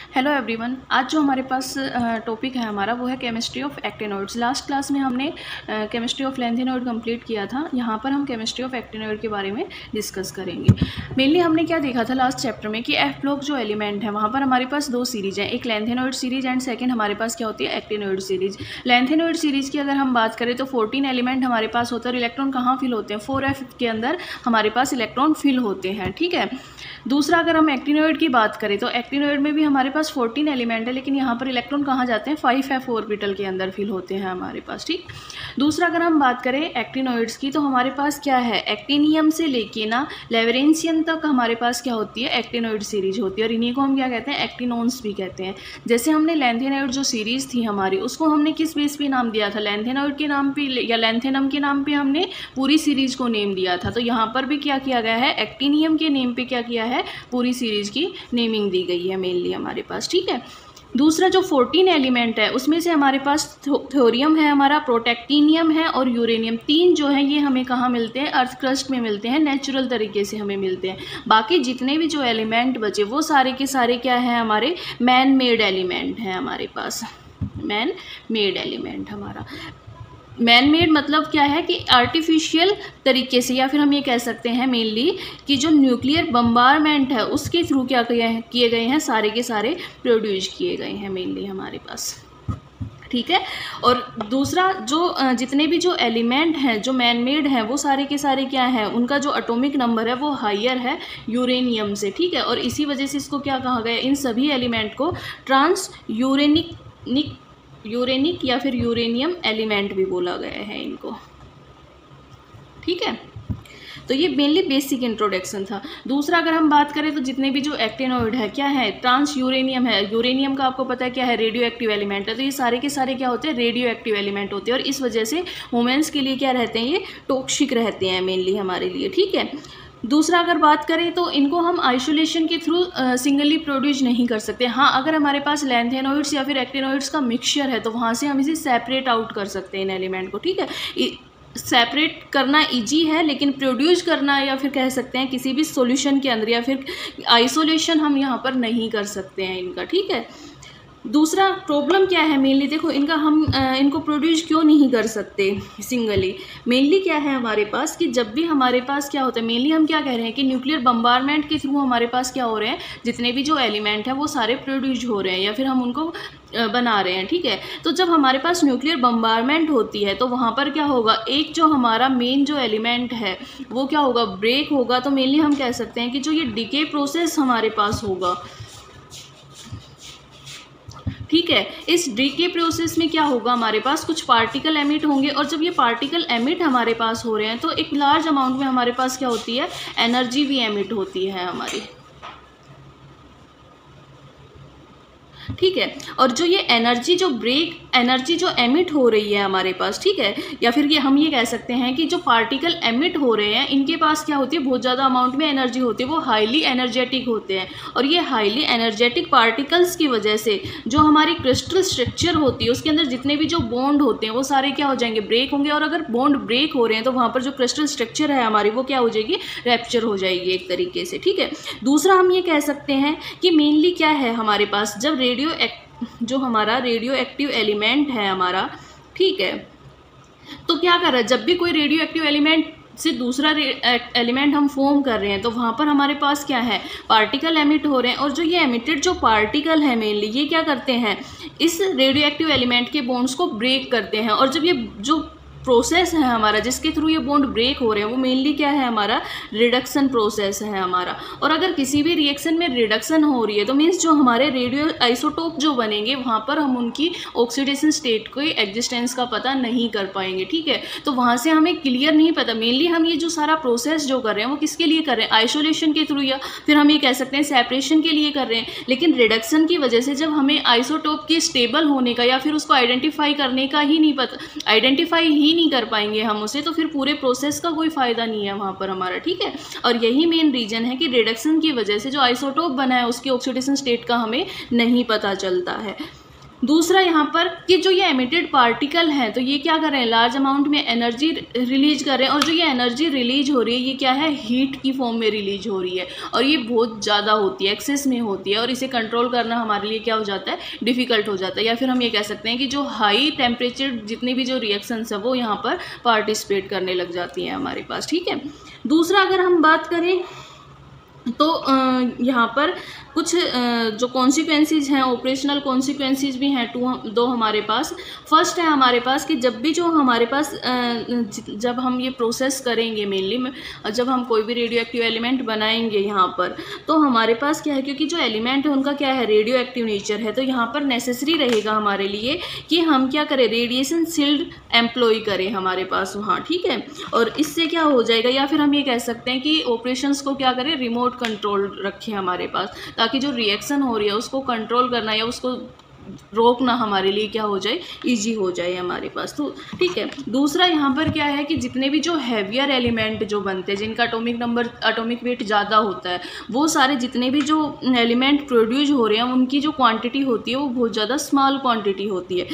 Hello everyone, आज जो हमारे पास टॉपिक है हमारा वो है chemistry of actinoids. Last class में हमने केमिस्ट्री ऑफ लेंथेनोइड कंप्लीट किया था। यहाँ पर हम केमिस्ट्री ऑफ एक्टिनोइड के बारे में डिस्कस करेंगे। मेनली हमने क्या देखा था लास्ट चैप्टर में कि एफ ब्लॉक जो एलिमेंट है वहाँ पर हमारे पास दो सीरीज हैं, एक लेंथेनोइड सीरीज एंड सेकेंड हमारे पास क्या होती है, एक्टिनोइड सीरीज। लेंथेनोइड सीरीज की अगर हम बात करें तो 14 एलिमेंट हमारे पास होता है और इलेक्ट्रॉन कहाँ फिल होते हैं, 4f के अंदर हमारे पास इलेक्ट्रॉन फिल होते हैं। ठीक है। दूसरा अगर हम एक्टिनोइड की बात करें तो एक्टिनोइड में भी हमारे पास 14 एलिमेंट है, लेकिन यहाँ पर इलेक्ट्रॉन कहाँ जाते हैं, 5f ऑर्बिटल के अंदर फिल होते हैं हमारे पास। ठीक। दूसरा अगर हम बात करें एक्टिनोइड्स की तो हमारे पास क्या है, एक्टिनियम से लेके ना लेवरेंशियम तक हमारे पास क्या होती है, एक्टिनोइड सीरीज होती है और इन्हीं को हम क्या कहते हैं, एक्टिनोन्स भी कहते हैं। जैसे हमने लेंथेनोइड जो सीरीज थी हमारी उसको हमने किस बेस पे नाम दिया था, लेंथेनोइड के नाम पे या लेंथेनम के नाम पे हमने पूरी सीरीज को नेम दिया था। तो यहाँ पर भी क्या किया गया है, एक्टिनियम के नेम पे क्या किया है, पूरी सीरीज की नेमिंग दी गई है मेनली हमारे पास। ठीक है। दूसरा जो 14 एलिमेंट है उसमें से हमारे पास थोरियम है, हमारा प्रोटेक्टिनियम है और यूरेनियम, तीन जो है ये हमें कहाँ मिलते हैं, अर्थ क्रस्ट में मिलते हैं, नेचुरल तरीके से हमें मिलते हैं। बाकी जितने भी जो एलिमेंट बचे वो सारे के सारे क्या है, हमारे मैन मेड एलिमेंट हैं हमारे पास। मैन मेड एलिमेंट हमारा मैन मेड मतलब क्या है कि आर्टिफिशियल तरीके से, या फिर हम ये कह सकते हैं मेनली कि जो न्यूक्लियर बम्बारमेंट है उसके थ्रू क्या किए गए हैं, सारे के सारे प्रोड्यूस किए गए हैं मेनली हमारे पास। ठीक है। और दूसरा जो जितने भी जो एलिमेंट हैं जो मैन मेड हैं वो सारे के सारे क्या हैं, उनका जो एटॉमिक नंबर है वो हायर है यूरेनियम से। ठीक है। और इसी वजह से इसको क्या कहा गया, इन सभी एलिमेंट को ट्रांस यूरेनिक या फिर यूरेनियम एलिमेंट भी बोला गया है इनको। ठीक है। तो ये मेनली बेसिक इंट्रोडक्शन था। दूसरा अगर हम बात करें तो जितने भी जो एक्टिनोइड है क्या है, ट्रांस यूरेनियम है। यूरेनियम का आपको पता है क्या है, रेडियो एक्टिव एलिमेंट है। तो ये सारे के सारे क्या होते हैं, रेडियो एक्टिव एलिमेंट होते हैं और इस वजह से वुमेन्स के लिए क्या रहते हैं, ये टॉक्सिक रहते हैं मेनली हमारे लिए। ठीक है। दूसरा अगर बात करें तो इनको हम आइसोलेशन के थ्रू सिंगली प्रोड्यूस नहीं कर सकते। हाँ, अगर हमारे पास लेंथेनोइड्स या फिर एक्टिनोइड्स का मिक्सचर है तो वहाँ से हम इसे सेपरेट आउट कर सकते हैं इन एलिमेंट को। ठीक है। सेपरेट करना इजी है, लेकिन प्रोड्यूस करना या फिर कह सकते हैं किसी भी सॉल्यूशन के अंदर या फिर आइसोलेशन हम यहाँ पर नहीं कर सकते हैं इनका। ठीक है। दूसरा प्रॉब्लम क्या है मेनली, देखो इनका हम इनको प्रोड्यूस क्यों नहीं कर सकते सिंगली। मेनली क्या है हमारे पास कि जब भी हमारे पास क्या होता है, मेनली हम क्या कह रहे हैं कि न्यूक्लियर बम्बारमेंट के थ्रू हमारे पास क्या हो रहे हैं, जितने भी जो एलिमेंट हैं वो सारे प्रोड्यूस हो रहे हैं या फिर हम उनको बना रहे हैं। ठीक है। तो जब हमारे पास न्यूक्लियर बम्बारमेंट होती है तो वहाँ पर क्या होगा, एक जो हमारा मेन जो एलिमेंट है वो क्या होगा, ब्रेक होगा। तो मेनली हम कह सकते हैं कि जो ये डिके प्रोसेस हमारे पास होगा, ठीक है, इस डीके प्रोसेस में क्या होगा, हमारे पास कुछ पार्टिकल एमिट होंगे और जब ये पार्टिकल एमिट हमारे पास हो रहे हैं तो एक लार्ज अमाउंट में हमारे पास क्या होती है, एनर्जी भी एमिट होती है हमारी। ठीक है। और जो ये एनर्जी जो एमिट हो रही है हमारे पास, ठीक है, या फिर ये हम ये कह सकते हैं कि जो पार्टिकल एमिट हो रहे हैं इनके पास क्या होती है, बहुत ज़्यादा अमाउंट में एनर्जी होती है, वो हाईली एनर्जेटिक होते हैं। और ये हाईली एनर्जेटिक पार्टिकल्स की वजह से जो हमारी क्रिस्टल स्ट्रक्चर होती है उसके अंदर जितने भी जो बॉन्ड होते हैं वो सारे क्या हो जाएंगे, ब्रेक होंगे। और अगर बॉन्ड ब्रेक हो रहे हैं तो वहाँ पर जो क्रिस्टल स्ट्रक्चर है हमारी वो क्या हो जाएगी, रैप्चर हो जाएगी एक तरीके से। ठीक है। दूसरा हम ये कह सकते हैं कि मेनली क्या है हमारे पास, जब जो हमारा रेडियो एक्टिव एलिमेंट है हमारा, ठीक है, तो क्या कर रहा है, जब भी कोई रेडियो एक्टिव एलिमेंट से दूसरा एलिमेंट हम फॉर्म कर रहे हैं तो वहाँ पर हमारे पास क्या है, पार्टिकल एमिट हो रहे हैं। और जो ये एमिटेड जो पार्टिकल है मेनली ये क्या करते हैं, इस रेडियो एक्टिव एलिमेंट के बॉन्ड्स को ब्रेक करते हैं। और जब ये जो प्रोसेस है हमारा जिसके थ्रू ये बॉन्ड ब्रेक हो रहे हैं वो मेनली क्या है, हमारा रिडक्शन प्रोसेस है हमारा। और अगर किसी भी रिएक्शन में रिडक्शन हो रही है तो मीन्स जो हमारे रेडियो आइसोटोप जो बनेंगे वहाँ पर हम उनकी ऑक्सीडेशन स्टेट को एग्जिस्टेंस का पता नहीं कर पाएंगे। ठीक है। तो वहाँ से हमें क्लियर नहीं पता, मेनली हम ये जो सारा प्रोसेस जो कर रहे हैं वो किसके लिए कर रहे हैं, आइसोलेशन के थ्रू या फिर हम ये कह सकते हैं सेपरेशन के लिए कर रहे हैं। लेकिन रिडक्शन की वजह से जब हमें आइसोटोप के स्टेबल होने का या फिर उसको आइडेंटिफाई करने का ही नहीं पता, आइडेंटिफाई ही नहीं कर पाएंगे हम उसे, तो फिर पूरे प्रोसेस का कोई फायदा नहीं है वहाँ पर हमारा। ठीक है। और यही मेन रीजन है कि रिडक्शन की वजह से जो आइसोटोप बना है उसकी ऑक्सीडेशन स्टेट का हमें नहीं पता चलता है। दूसरा यहाँ पर कि जो ये एमिटेड पार्टिकल हैं तो ये क्या कर रहे हैं, लार्ज अमाउंट में एनर्जी रिलीज कर रहे हैं, और जो ये एनर्जी रिलीज हो रही है ये क्या है, हीट की फॉर्म में रिलीज हो रही है, और ये बहुत ज़्यादा होती है, एक्सेस में होती है, और इसे कंट्रोल करना हमारे लिए क्या हो जाता है, डिफ़िकल्ट हो जाता है। या फिर हम ये कह सकते हैं कि जो हाई टेम्परेचर जितनी भी जो रिएक्शंस है वो यहाँ पर पार्टिसिपेट करने लग जाती हैं हमारे पास, ठीक है। दूसरा अगर हम बात करें तो यहाँ पर कुछ जो कॉन्सिक्वेंसीज हैं, ऑपरेशनल कॉन्सिक्वेंसीज भी हैं दो हमारे पास। फर्स्ट है हमारे पास कि जब भी जो हमारे पास जब हम ये प्रोसेस करेंगे, मेनली जब हम कोई भी रेडियो एक्टिव एलिमेंट बनाएंगे यहाँ पर, तो हमारे पास क्या है, क्योंकि जो एलिमेंट है उनका क्या है, रेडियो एक्टिव नेचर है, तो यहाँ पर नेसेसरी रहेगा हमारे लिए कि हम क्या करें, रेडिएशन शील्ड एम्प्लॉय करें हमारे पास वहाँ, ठीक है। और इससे क्या हो जाएगा, या फिर हम ये कह सकते हैं कि ऑपरेशंस को क्या करें, रिमोट कंट्रोल रखें हमारे पास, ताकि जो रिएक्शन हो रही है उसको कंट्रोल करना या उसको रोकना हमारे लिए क्या हो जाए, इजी हो जाए हमारे पास, तो ठीक है। दूसरा यहाँ पर क्या है कि जितने भी जो हैवियर एलिमेंट जो बनते हैं, जिनका एटॉमिक वेट ज़्यादा होता है, वो सारे जितने भी जो एलिमेंट प्रोड्यूस हो रहे हैं उनकी जो क्वांटिटी होती है वो बहुत ज़्यादा स्मॉल क्वांटिटी होती है,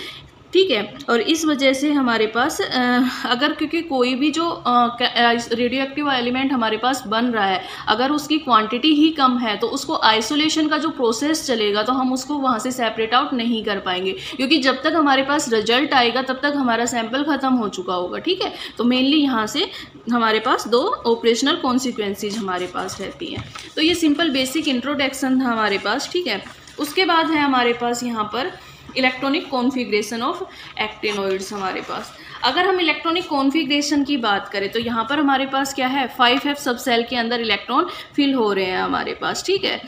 ठीक है। और इस वजह से हमारे पास अगर क्योंकि कोई भी जो रेडियो एक्टिव एलिमेंट हमारे पास बन रहा है, अगर उसकी क्वांटिटी ही कम है तो उसको आइसोलेशन का जो प्रोसेस चलेगा तो हम उसको वहाँ से सेपरेट आउट नहीं कर पाएंगे, क्योंकि जब तक हमारे पास रिजल्ट आएगा तब तक हमारा सैंपल ख़त्म हो चुका होगा, ठीक है। तो मेनली यहाँ से हमारे पास दो ऑपरेशनल कॉन्सिक्वेंसीज हमारे पास रहती हैं। तो ये सिंपल बेसिक इंट्रोडक्शन था हमारे पास, ठीक है। उसके बाद है हमारे पास यहाँ पर इलेक्ट्रॉनिक कॉन्फ़िगरेशन ऑफ एक्टिनोइड्स हमारे पास। अगर हम इलेक्ट्रॉनिक कॉन्फ़िगरेशन की बात करें तो यहाँ पर हमारे पास क्या है, 5f सब सेल के अंदर इलेक्ट्रॉन फिल हो रहे हैं हमारे पास, ठीक है।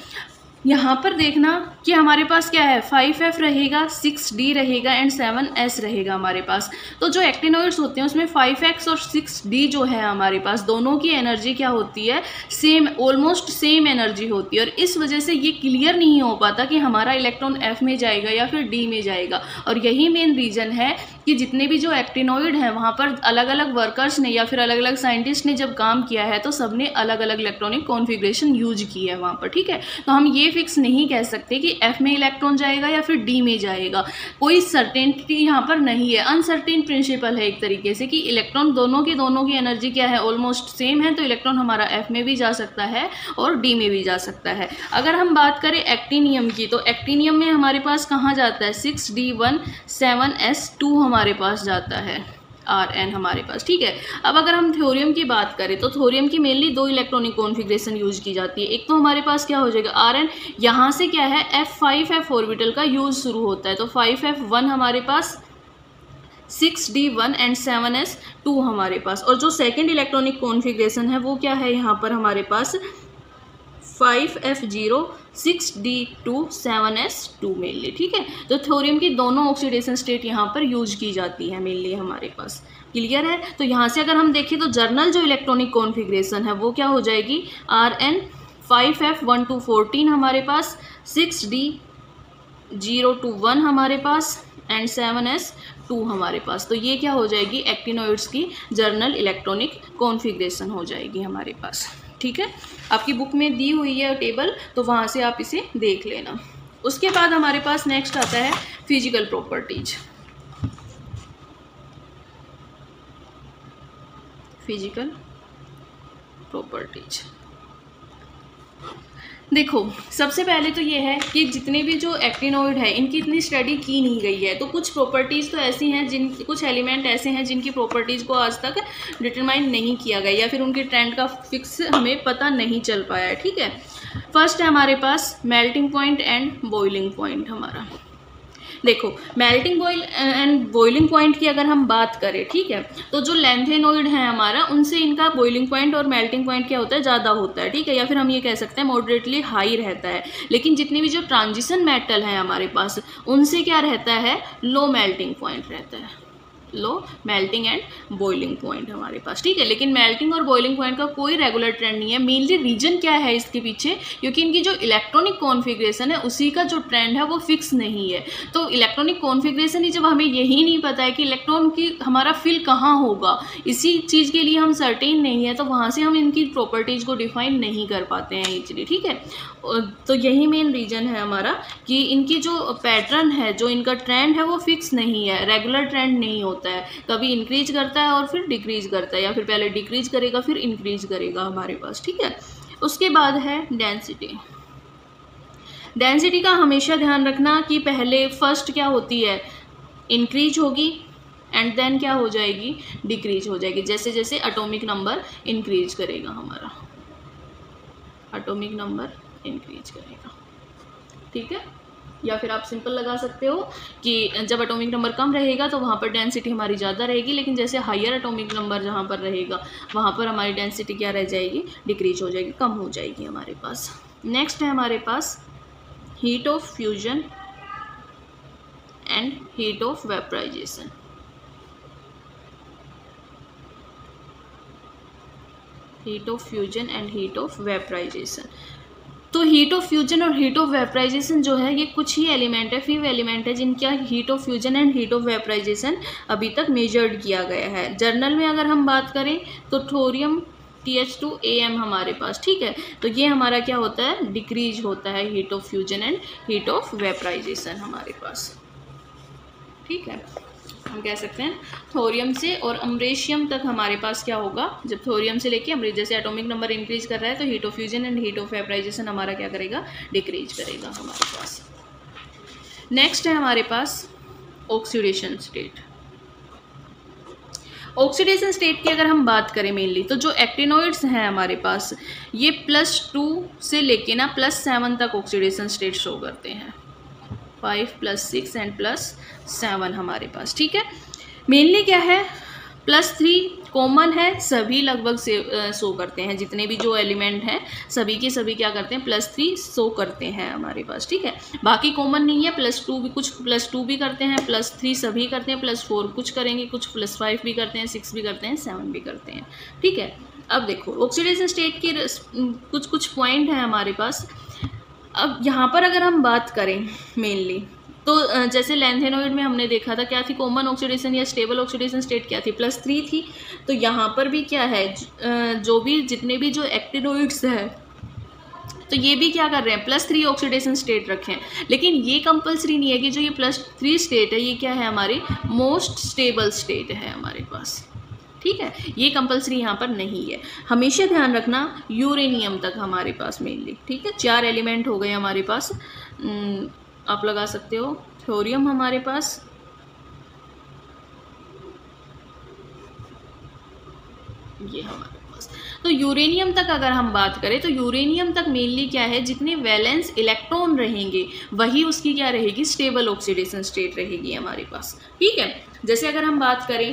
यहाँ पर देखना कि हमारे पास क्या है, 5f रहेगा, 6d रहेगा एंड 7s रहेगा हमारे पास। तो जो एक्टिनोइड्स होते हैं उसमें 5x और 6d जो है हमारे पास, दोनों की एनर्जी क्या होती है, सेम, ऑलमोस्ट सेम एनर्जी होती है, और इस वजह से ये क्लियर नहीं हो पाता कि हमारा इलेक्ट्रॉन f में जाएगा या फिर d में जाएगा। और यही मेन रीज़न है कि जितने भी जो एक्टिनोइड हैं वहाँ पर अलग अलग वर्कर्स ने या फिर अलग अलग साइंटिस्ट ने जब काम किया है तो सबने अलग अलग इलेक्ट्रॉनिक कॉन्फ़िगरेशन यूज की है वहाँ पर, ठीक है। तो हम ये फिक्स नहीं कह सकते कि F में इलेक्ट्रॉन जाएगा या फिर D में जाएगा, कोई सर्टेनिटी यहाँ पर नहीं है, अनसर्टेन प्रिंसिपल है एक तरीके से कि इलेक्ट्रॉन दोनों की एनर्जी क्या है, ऑलमोस्ट सेम है, तो इलेक्ट्रॉन हमारा F में भी जा सकता है और D में भी जा सकता है। अगर हम बात करें एक्टिनियम की, तो एक्टिनियम में हमारे पास कहाँ जाता है, 6d1 7s2 हमारे पास जाता है, Rn हमारे पास, ठीक है। अब अगर हम थ्योरियम की बात करें तो थ्योरियम की मेनली दो इलेक्ट्रॉनिक कॉन्फ़िगरेशन यूज की जाती है। एक तो हमारे पास क्या हो जाएगा Rn, यहाँ से क्या है f5f ऑर्बिटल का यूज शुरू होता है, तो 5f1 हमारे पास, 6d1 एंड 7s2 हमारे पास। और जो सेकेंड इलेक्ट्रॉनिक कॉन्फ़िगरेशन है वो क्या है यहाँ पर हमारे पास, 5f0 6d2 7s2 मेनली, ठीक है। तो थ्योरियम की दोनों ऑक्सीडेशन स्टेट यहाँ पर यूज की जाती है मेनली हमारे पास, क्लियर है। तो यहाँ से अगर हम देखें तो जर्नल जो इलेक्ट्रॉनिक कॉन्फ़िगरेशन है वो क्या हो जाएगी, Rn 5f1 to 14 हमारे पास, 6d0 to 1 हमारे पास एंड 7s2 हमारे पास। तो ये क्या हो जाएगी, एक्टिनोइड्स की जर्नल इलेक्ट्रॉनिक कॉन्फ़िगरेशन हो जाएगी हमारे पास, ठीक है। आपकी बुक में दी हुई है टेबल, तो वहाँ से आप इसे देख लेना। उसके बाद हमारे पास नेक्स्ट आता है फिजिकल प्रॉपर्टीज। फिजिकल प्रॉपर्टीज देखो, सबसे पहले तो ये है कि जितने भी जो एक्टिनोइड है इनकी इतनी स्टडी की नहीं गई है, तो कुछ प्रॉपर्टीज़ तो ऐसी हैं कुछ एलिमेंट ऐसे हैं जिनकी प्रॉपर्टीज़ को आज तक डिटरमाइन नहीं किया गया या फिर उनके ट्रेंड का फिक्स हमें पता नहीं चल पाया है, ठीक है। फर्स्ट है हमारे पास melting point and boiling point हमारा। देखो, मेल्टिंग एंड बॉइलिंग पॉइंट की अगर हम बात करें, ठीक है, तो जो लैंथेनोइड है हमारा उनसे इनका बॉइलिंग पॉइंट और मेल्टिंग पॉइंट क्या होता है, ज़्यादा होता है, ठीक है, या फिर हम ये कह सकते हैं मॉडरेटली हाई रहता है। लेकिन जितनी भी जो ट्रांजिशन मेटल है हमारे पास उनसे क्या रहता है, लो मेल्टिंग पॉइंट रहता है, low melting and boiling point हमारे पास, ठीक है। लेकिन मेल्टिंग और बॉइलिंग पॉइंट का कोई रेगुलर ट्रेंड नहीं है। मेनली रीजन क्या है इसके पीछे, क्योंकि इनकी जो इलेक्ट्रॉनिक कॉन्फ़िगरेशन है उसी का जो ट्रेंड है वो फिक्स नहीं है। तो इलेक्ट्रॉनिक कॉन्फ़िगरेशन ही जब हमें यही नहीं पता है कि इलेक्ट्रॉन की हमारा फिल कहाँ होगा, इसी चीज़ के लिए हम सर्टेन नहीं है, तो वहाँ से हम इनकी प्रॉपर्टीज़ को डिफाइन नहीं कर पाते हैं इजीली, ठीक है। तो यही मेन रीज़न है हमारा कि इनकी जो पैटर्न है, जो इनका ट्रेंड है वो फिक्स नहीं है, रेगुलर ट्रेंड नहीं होता है। कभी इंक्रीज करता है और फिर डिक्रीज करता है, या फिर पहले डिक्रीज करेगा फिर इंक्रीज करेगा हमारे पास, ठीक है। उसके बाद है डेंसिटी। डेंसिटी का हमेशा ध्यान रखना कि पहले फर्स्ट क्या होती है, इंक्रीज होगी एंड देन क्या हो जाएगी, डिक्रीज हो जाएगी, जैसे जैसे एटॉमिक नंबर इंक्रीज करेगा हमारा, एटॉमिक नंबर इंक्रीज करेगा, ठीक है। या फिर आप सिंपल लगा सकते हो कि जब एटॉमिक नंबर कम रहेगा तो वहाँ पर डेंसिटी हमारी ज़्यादा रहेगी, लेकिन जैसे हायर एटॉमिक नंबर जहाँ पर रहेगा वहाँ पर हमारी डेंसिटी क्या रह जाएगी, डिक्रीज हो जाएगी, कम हो जाएगी हमारे पास। नेक्स्ट है हमारे पास heat of fusion and heat of vaporisation. Heat of fusion and heat of vaporisation. तो हीट ऑफ फ्यूजन और हीट ऑफ वेपराइजेशन जो है ये कुछ ही एलिमेंट है, फ्यू एलिमेंट है जिनका heat of fusion and heat of vaporisation अभी तक मेजर्ड किया गया है। जर्नल में अगर हम बात करें तो थोरियम TH2AM हमारे पास, ठीक है। तो ये हमारा क्या होता है, डिक्रीज होता है heat of fusion and heat of vaporization हमारे पास, ठीक है। हम कह सकते हैं थोरियम से और अमरेशियम तक हमारे पास क्या होगा, जब थोरियम से लेके अमरेशियम, जैसे एटॉमिक नंबर इंक्रीज कर रहा है तो heat of fusion and heat of vaporization हमारा क्या करेगा, डिक्रीज करेगा हमारे पास। नेक्स्ट है हमारे पास ऑक्सीडेशन स्टेट। ऑक्सीडेशन स्टेट की अगर हम बात करें मेनली तो जो एक्टिनोइड्स हैं हमारे पास ये +2 से लेके ना +7 तक ऑक्सीडेशन स्टेट शो करते हैं, 5 +6 एंड +7 हमारे पास, ठीक है। मेनली क्या है, +3 कॉमन है, सभी लगभग से शो करते हैं, जितने भी जो एलिमेंट हैं सभी के सभी क्या करते हैं, +3 शो करते हैं हमारे पास, ठीक है। बाकी कॉमन नहीं है, +2 भी, कुछ +2 भी करते हैं, +3 सभी करते हैं, +4 कुछ करेंगे, कुछ +5 भी करते हैं, 6 भी करते हैं, 7 भी करते हैं, ठीक है। अब देखो ऑक्सीडेशन स्टेट के कुछ पॉइंट हैं हमारे पास। अब यहाँ पर अगर हम बात करें मेनली तो जैसे लैंथेनोइड में हमने देखा था क्या थी, कॉमन ऑक्सीडेशन या स्टेबल ऑक्सीडेशन स्टेट क्या थी, +3 थी। तो यहाँ पर भी क्या है, जो भी जितने भी जो एक्टिनोइड्स है तो ये भी क्या कर रहे हैं, +3 ऑक्सीडेशन स्टेट रखें। लेकिन ये कंपलसरी नहीं है कि जो ये +3 स्टेट है ये क्या है, हमारी मोस्ट स्टेबल स्टेट है हमारे पास, ठीक है। ये कंपलसरी यहाँ पर नहीं है। हमेशा ध्यान रखना यूरेनियम तक हमारे पास मेनली, ठीक है। 4 एलिमेंट हो गए हमारे पास, आप लगा सकते हो थोरियम हमारे पास, ये हमारे पास। तो यूरेनियम तक अगर हम बात करें तो यूरेनियम तक मेनली क्या है, जितने वैलेंस इलेक्ट्रॉन रहेंगे वही उसकी क्या रहेगी, स्टेबल ऑक्सीडेशन स्टेट रहेगी हमारे पास, ठीक है। जैसे अगर हम बात करें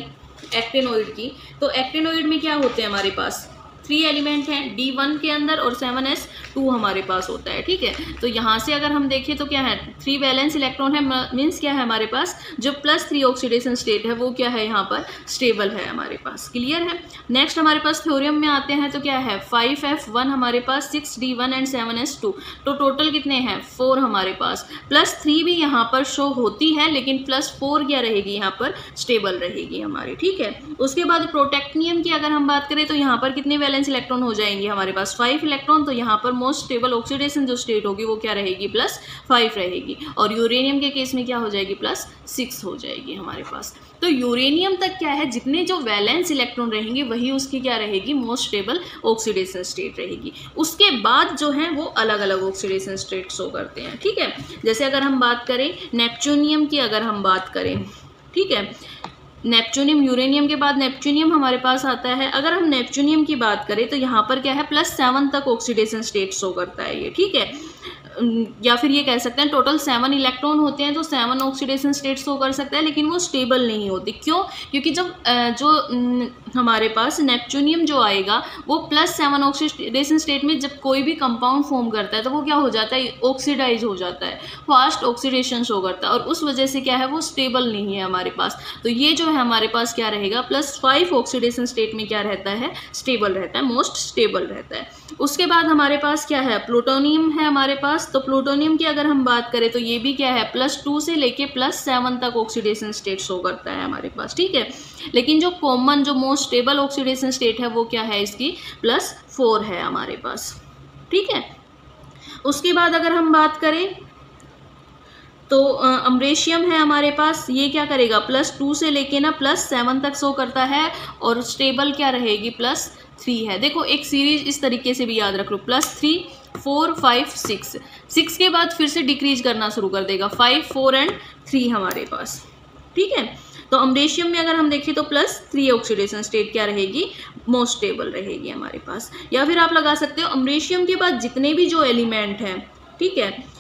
एक्टिनोइड की तो एक्टिनोइड में क्या होते हैं हमारे पास, 3 एलिमेंट हैं D1 के अंदर और 7s2 हमारे पास होता है, ठीक है। तो यहाँ से अगर हम देखें तो क्या है, 3 वैलेंस इलेक्ट्रॉन है, मीन्स क्या है हमारे पास जो +3 ऑक्सीडेशन स्टेट है वो क्या है यहाँ पर स्टेबल है हमारे पास, क्लियर है। नेक्स्ट हमारे पास थोरियम में आते हैं तो क्या है, 5f1 हमारे पास, 6d1 एंड 7s2, तो टोटल कितने हैं, 4 हमारे पास। +3 भी यहाँ पर शो होती है लेकिन +4 क्या रहेगी यहाँ पर, स्टेबल रहेगी हमारी, ठीक है। उसके बाद प्रोटेक्टनियम की अगर हम बात करें तो यहाँ पर कितने वैलेंस इलेक्ट्रॉन हो जाएंगे हमारे पास, 5 इलेक्ट्रॉन। तो यहाँ पर मोस्ट स्टेबल ऑक्सीडेशन जो स्टेट होगी वो क्या रहेगी, +5 रहेगी। और यूरेनियम के केस में क्या हो जाएगी, +6 हो जाएगी हमारे पास। तो यूरेनियम तक क्या है, जितने जो वैलेंस इलेक्ट्रॉन रहेंगे वही उसकी क्या रहेगी, मोस्ट स्टेबल ऑक्सीडेशन स्टेट रहेगी। उसके बाद जो है वो अलग अलग ऑक्सीडेशन स्टेट शो करते हैं, ठीक है। जैसे अगर हम बात करें नेपच्यूनियम की, अगर हम बात करें, ठीक है, नेपच्यूनियम, यूरेनियम के बाद नेपच्यूनियम हमारे पास आता है। अगर हम नेपच्यूनियम की बात करें तो यहाँ पर क्या है, +7 तक ऑक्सीडेशन स्टेट शो करता है ये, ठीक है। या फिर ये कह सकते हैं टोटल 7 इलेक्ट्रॉन होते हैं तो 7 ऑक्सीडेशन स्टेट शो कर सकता है, लेकिन वो स्टेबल नहीं होती। क्यों, क्योंकि जब जो हमारे पास नेपच्यूनियम जो आएगा वो +7 ऑक्सीडेशन स्टेट में जब कोई भी कंपाउंड फॉर्म करता है तो वो क्या हो जाता है, ऑक्सीडाइज हो जाता है, फास्ट ऑक्सीडेशन शो करता है, और उस वजह से क्या है वो स्टेबल नहीं है हमारे पास। तो ये जो है हमारे पास क्या रहेगा, +5 ऑक्सीडेशन स्टेट में क्या रहता है, स्टेबल रहता है, मोस्ट स्टेबल रहता है। उसके बाद हमारे पास क्या है, प्लूटोनियम है हमारे पास। तो प्लूटोनियम की अगर हम बात करें तो ये भी क्या है, +2 से लेके +7 तक ऑक्सीडेशन स्टेट शो करता है हमारे पास, ठीक है। लेकिन जो कॉमन जो मोस्ट स्टेबल ऑक्सीडेशन स्टेट है वो क्या है, इसकी +4 है हमारे पास, ठीक है। उसके बाद अगर हम बात करें तो अमरेशियम है हमारे पास, ये क्या करेगा, +2 से लेके ना +7 तक शो करता है, और स्टेबल क्या रहेगी, +3 है। देखो एक सीरीज इस तरीके से भी याद रख लो, +3 4 5 6, 6 के बाद फिर से डिक्रीज करना शुरू कर देगा, 5 4 एंड 3 हमारे पास, ठीक है। तो अमरेशियम में अगर हम देखें तो +3 ऑक्सीडेशन स्टेट क्या रहेगी, मोस्ट स्टेबल रहेगी हमारे पास। या फिर आप लगा सकते हो अमरेशियम के बाद जितने भी जो एलिमेंट हैं, ठीक है,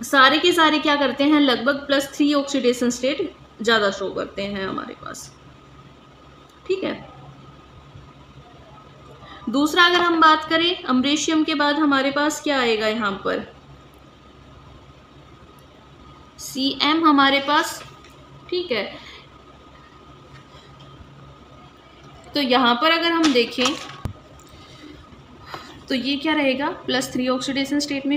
सारे के सारे क्या करते हैं, लगभग +3 ऑक्सीडेशन स्टेट ज़्यादा शो करते हैं हमारे पास, ठीक है। दूसरा अगर हम बात करें अमरेशियम के बाद हमारे पास क्या आएगा, यहाँ पर Cm हमारे पास, ठीक है। तो यहाँ पर अगर हम देखें तो ये क्या रहेगा, +3 ऑक्सीडेशन स्टेट में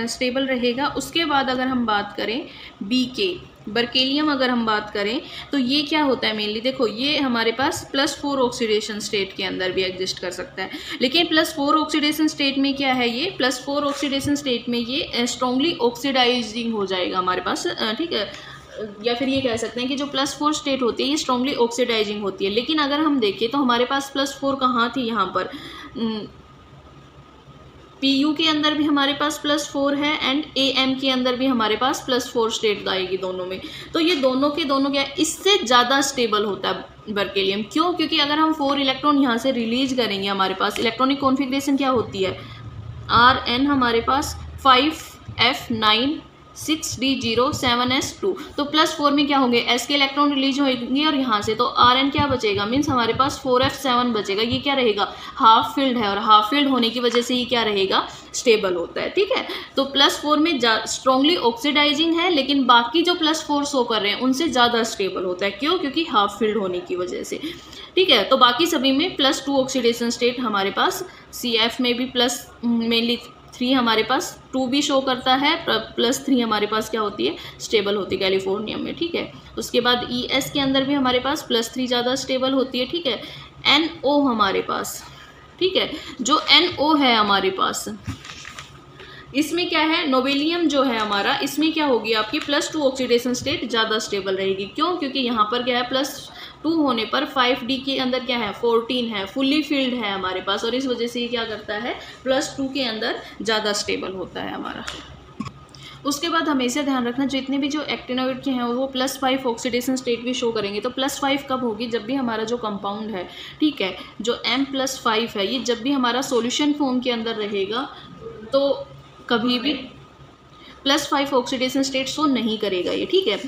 स्टेबल रहेगा। उसके बाद अगर हम बात करें BK बर्केलियम, अगर हम बात करें तो ये क्या होता है मेनली, देखो ये हमारे पास +4 ऑक्सीडेशन स्टेट के अंदर भी एग्जिस्ट कर सकता है। लेकिन +4 ऑक्सीडेशन स्टेट में क्या है, ये +4 ऑक्सीडेशन स्टेट में ये स्ट्रॉन्गली ऑक्सीडाइजिंग हो जाएगा हमारे पास, ठीक है। या फिर ये कह सकते हैं कि जो +4 स्टेट होती है ये स्ट्रॉन्गली ऑक्सीडाइजिंग होती है। लेकिन अगर हम देखें तो हमारे पास +4 कहाँ थी, यहाँ पर PU के अंदर भी हमारे पास +4 है, एंड AM के अंदर भी हमारे पास +4 स्टेट आएगी दोनों में। तो ये दोनों के दोनों क्या है, इससे ज़्यादा स्टेबल होता है बर्केलियम। क्यों, क्योंकि अगर हम 4 इलेक्ट्रॉन यहाँ से रिलीज करेंगे, हमारे पास इलेक्ट्रॉनिक कॉन्फ़िगरेशन क्या होती है, Rn हमारे पास 5f9 6d0 7s2। तो +4 में क्या होंगे, s के इलेक्ट्रॉन रिलीज होंगे, और यहाँ से तो Rn क्या बचेगा, मीन्स हमारे पास 4f7 बचेगा। ये क्या रहेगा, हाफ फील्ड है, और हाफ फील्ड होने की वजह से ये क्या रहेगा, स्टेबल होता है, ठीक है। तो +4 में स्ट्रॉन्गली ऑक्सीडाइजिंग है, लेकिन बाकी जो +4 शो कर रहे हैं उनसे ज़्यादा स्टेबल होता है। क्यों, क्योंकि हाफ फील्ड होने की वजह से, ठीक है। तो बाकी सभी में +2 ऑक्सीडेशन स्टेट हमारे पास, CF में भी मेनली 3 हमारे पास 2 भी शो करता है, +3 हमारे पास क्या होती है, स्टेबल होती है कैलिफोर्नियम में, ठीक है। उसके बाद ES के अंदर भी हमारे पास +3 ज़्यादा स्टेबल होती है, ठीक है। NO हमारे पास, ठीक है, जो NO है हमारे पास, इसमें क्या है, नोबेलियम जो है हमारा, इसमें क्या होगी आपकी +2 ऑक्सीडेशन स्टेट ज़्यादा स्टेबल रहेगी। क्यों, क्योंकि यहाँ पर क्या है, +2 होने पर 5D के अंदर क्या है, 14 है, फुल्ली फिल्ड है हमारे पास, और इस वजह से ये क्या करता है, +2 के अंदर ज़्यादा स्टेबल होता है हमारा। उसके बाद हमेशा ध्यान रखना, जितने भी जो एक्टिनोइड के हैं वो +5 ऑक्सीडेशन स्टेट भी शो करेंगे। तो +5 कब होगी, जब भी हमारा जो कंपाउंड है, ठीक है, जो M+5 है, ये जब भी हमारा सॉल्यूशन फॉर्म के अंदर रहेगा तो कभी भी +5 ऑक्सीडेशन स्टेट शो नहीं करेगा ये, ठीक है।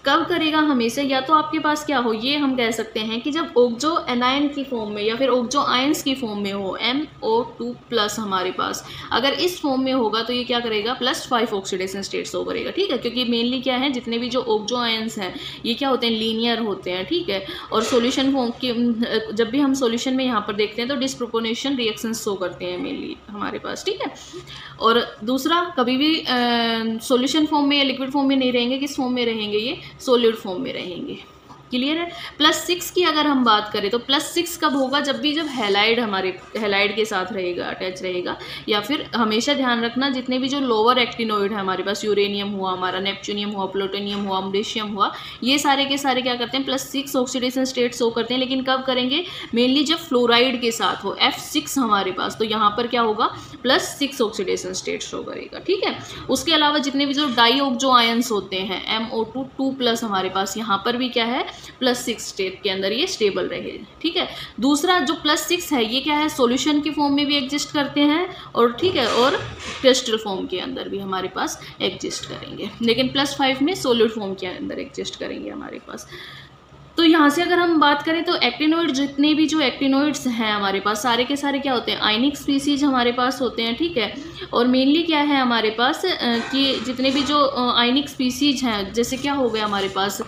कब करेगा, हमेशा या तो आपके पास क्या हो, ये हम कह सकते हैं कि जब ऑक्सो एनायन की फॉर्म में या फिर ऑक्सो आयंस की फॉर्म में हो, MO2+ हमारे पास, अगर इस फॉर्म में होगा तो ये क्या करेगा, +5 ऑक्सीडेशन स्टेट शो करेगा, ठीक है। क्योंकि मेनली क्या है, जितने भी जो ऑक्सो आयंस हैं ये क्या होते हैं, लीनियर होते हैं, ठीक है। और सॉल्यूशन फॉर्म की जब भी हम सॉल्यूशन में यहाँ पर देखते हैं तो डिस्प्रोपोर्शनल रिएक्शन शो करते हैं मेनली हमारे पास, ठीक है। और दूसरा, कभी भी सॉल्यूशन फॉर्म में या लिक्विड फॉर्म में नहीं रहेंगे, किस फॉर्म में रहेंगे, ये सॉलिड फॉर्म में रहेंगे। क्लियर है। +6 की अगर हम बात करें तो +6 कब होगा, जब हैलाइड हमारे हैलाइड के साथ रहेगा, अटैच रहेगा। या फिर हमेशा ध्यान रखना, जितने भी जो लोअर एक्टिनोइड है हमारे पास, यूरेनियम हुआ हमारा, नेपच्यूनियम हुआ, प्लूटोनियम हुआ, अमरेशियम हुआ, ये सारे के सारे क्या करते हैं, +6 ऑक्सीडेशन स्टेट शो करते हैं। लेकिन कब करेंगे, मेनली जब फ्लोराइड के साथ हो, F6 हमारे पास, तो यहाँ पर क्या होगा, +6 ऑक्सीडेशन स्टेट शो करेगा, ठीक है। उसके अलावा जितने भी जो डाई ऑक्सो आयंस होते हैं, MO2 हमारे पास, यहाँ पर भी क्या है, +6 स्टेट के अंदर ये स्टेबल रहे, ठीक है। दूसरा जो +6 है ये क्या है, सॉल्यूशन की फॉर्म में भी एग्जिस्ट करते हैं, और ठीक है, और क्रिस्टल फॉर्म के अंदर भी हमारे पास एग्जिस्ट करेंगे। लेकिन +5 में सॉलिड फॉर्म के अंदर एग्जिस्ट करेंगे हमारे पास। तो यहाँ से अगर हम बात करें तो एक्टिनोइड, जितने भी जो एक्टिनोइड्स हैं हमारे पास सारे के सारे क्या होते हैं, आयनिक स्पीसीज हमारे पास होते हैं, ठीक है। और मेनली क्या है हमारे पास कि जितने भी जो आयनिक स्पीसीज हैं, जैसे क्या हो गया हमारे पास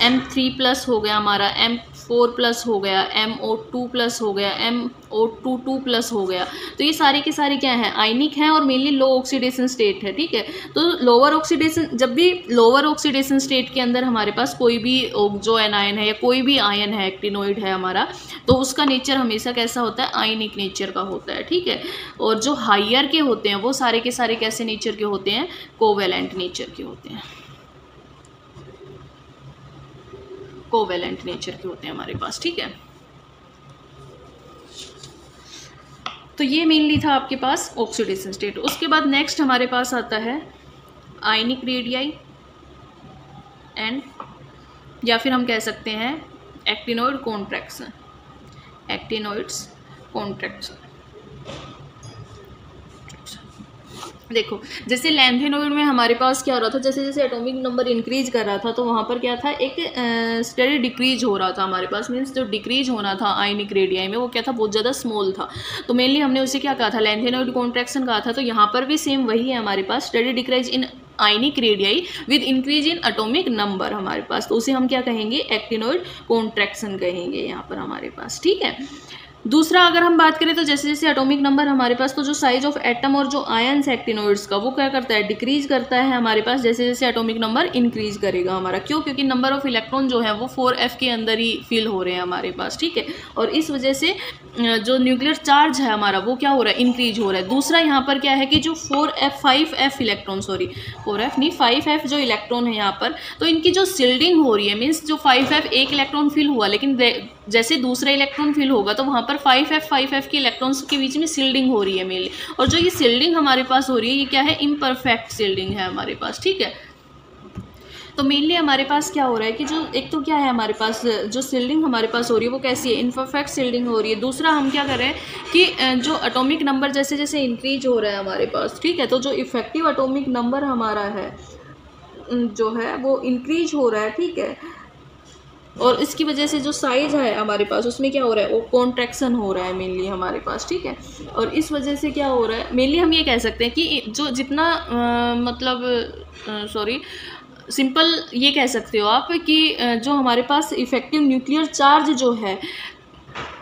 M3+ हो गया हमारा, M4+ हो गया, MO2+ हो गया, MO22+ हो गया, तो ये सारे के सारे क्या हैं, आयनिक हैं और मेनली लो ऑक्सीडेशन स्टेट है, ठीक है। तो लोअर ऑक्सीडेशन, जब भी लोअर ऑक्सीडेशन स्टेट के अंदर हमारे पास कोई भी जो एनायन है या कोई भी आयन है, एक्टिनोइड है हमारा, तो उसका नेचर हमेशा कैसा होता है, आयनिक नेचर का होता है, ठीक है। और जो हायर के होते हैं वो सारे के सारे कैसे नेचर के होते हैं, कोवेलेंट नेचर के होते हैं, कोवेलेंट नेचर के होते हैं हमारे पास, ठीक है। तो ये मेनली था आपके पास ऑक्सीडेशन स्टेट। उसके बाद नेक्स्ट हमारे पास आता है आयनिक रेडियाई एंड, या फिर हम कह सकते हैं एक्टिनोइड कॉन्ट्रैक्शन, एक्टिनोइड्स कॉन्ट्रैक्शन। देखो जैसे लैंथेनोइड में हमारे पास क्या हो रहा था, जैसे जैसे एटॉमिक नंबर इंक्रीज कर रहा था तो वहाँ पर क्या था, एक स्टेडी डिक्रीज हो रहा था हमारे पास, मीन्स जो डिक्रीज होना था आयनिक रेडियाई में वो क्या था, बहुत ज़्यादा स्मॉल था। तो मेनली हमने उसे क्या कहा था, लैंथेनोइड कॉन्ट्रैक्शन कहा था। तो यहाँ पर भी सेम वही है हमारे पास, steady decrease in ionic radii with increase in atomic number हमारे पास, तो उसे हम क्या कहेंगे, एक्टिनोइड कॉन्ट्रैक्शन कहेंगे यहाँ पर हमारे पास, ठीक है। दूसरा अगर हम बात करें तो जैसे जैसे एटॉमिक नंबर हमारे पास, तो जो साइज ऑफ एटम और जो आयन्स एक्टिनोइड्स का वो क्या करता है, डिक्रीज करता है हमारे पास जैसे जैसे एटॉमिक नंबर इंक्रीज करेगा हमारा। क्यों, क्योंकि नंबर ऑफ इलेक्ट्रॉन जो है वो 4f के अंदर ही फिल हो रहे हैं हमारे पास, ठीक है। और इस वजह से जो न्यूक्लियर चार्ज है हमारा वो क्या हो रहा है, इंक्रीज हो रहा है। दूसरा यहाँ पर क्या है कि जो 5f इलेक्ट्रॉन, सॉरी 4f नहीं 5f जो इलेक्ट्रॉन है यहाँ पर, तो इनकी जो सिल्डिंग हो रही है, मीन्स जो 5f एक इलेक्ट्रॉन फिल हुआ, लेकिन जैसे दूसरा इलेक्ट्रॉन फिल होगा तो वहाँ पर 5f के इलेक्ट्रॉन्स के बीच में सिल्डिंग हो रही है मेनली। और जो ये सिल्डिंग हमारे पास हो रही है ये क्या है, इम्परफेक्ट सिल्डिंग है हमारे पास, ठीक है। तो मेनली हमारे पास क्या हो रहा है कि जो एक तो क्या है हमारे पास, जो सिल्डिंग हमारे पास हो रही है वो कैसी है, इम्परफेक्ट सिल्डिंग हो रही है। दूसरा हम क्या कर रहे हैं कि जो एटॉमिक नंबर जैसे जैसे इंक्रीज हो रहा है हमारे पास, ठीक है, तो जो इफेक्टिव एटॉमिक नंबर हमारा है जो है वो इंक्रीज हो रहा है, ठीक है। और इसकी वजह से जो साइज है हमारे पास उसमें क्या हो रहा है, वो कॉन्ट्रैक्शन हो रहा है मेनली हमारे पास, ठीक है। और इस वजह से क्या हो रहा है, मेनली हम ये कह सकते हैं कि जो जितना सॉरी सिंपल ये कह सकते हो आप कि जो हमारे पास इफेक्टिव न्यूक्लियर चार्ज जो है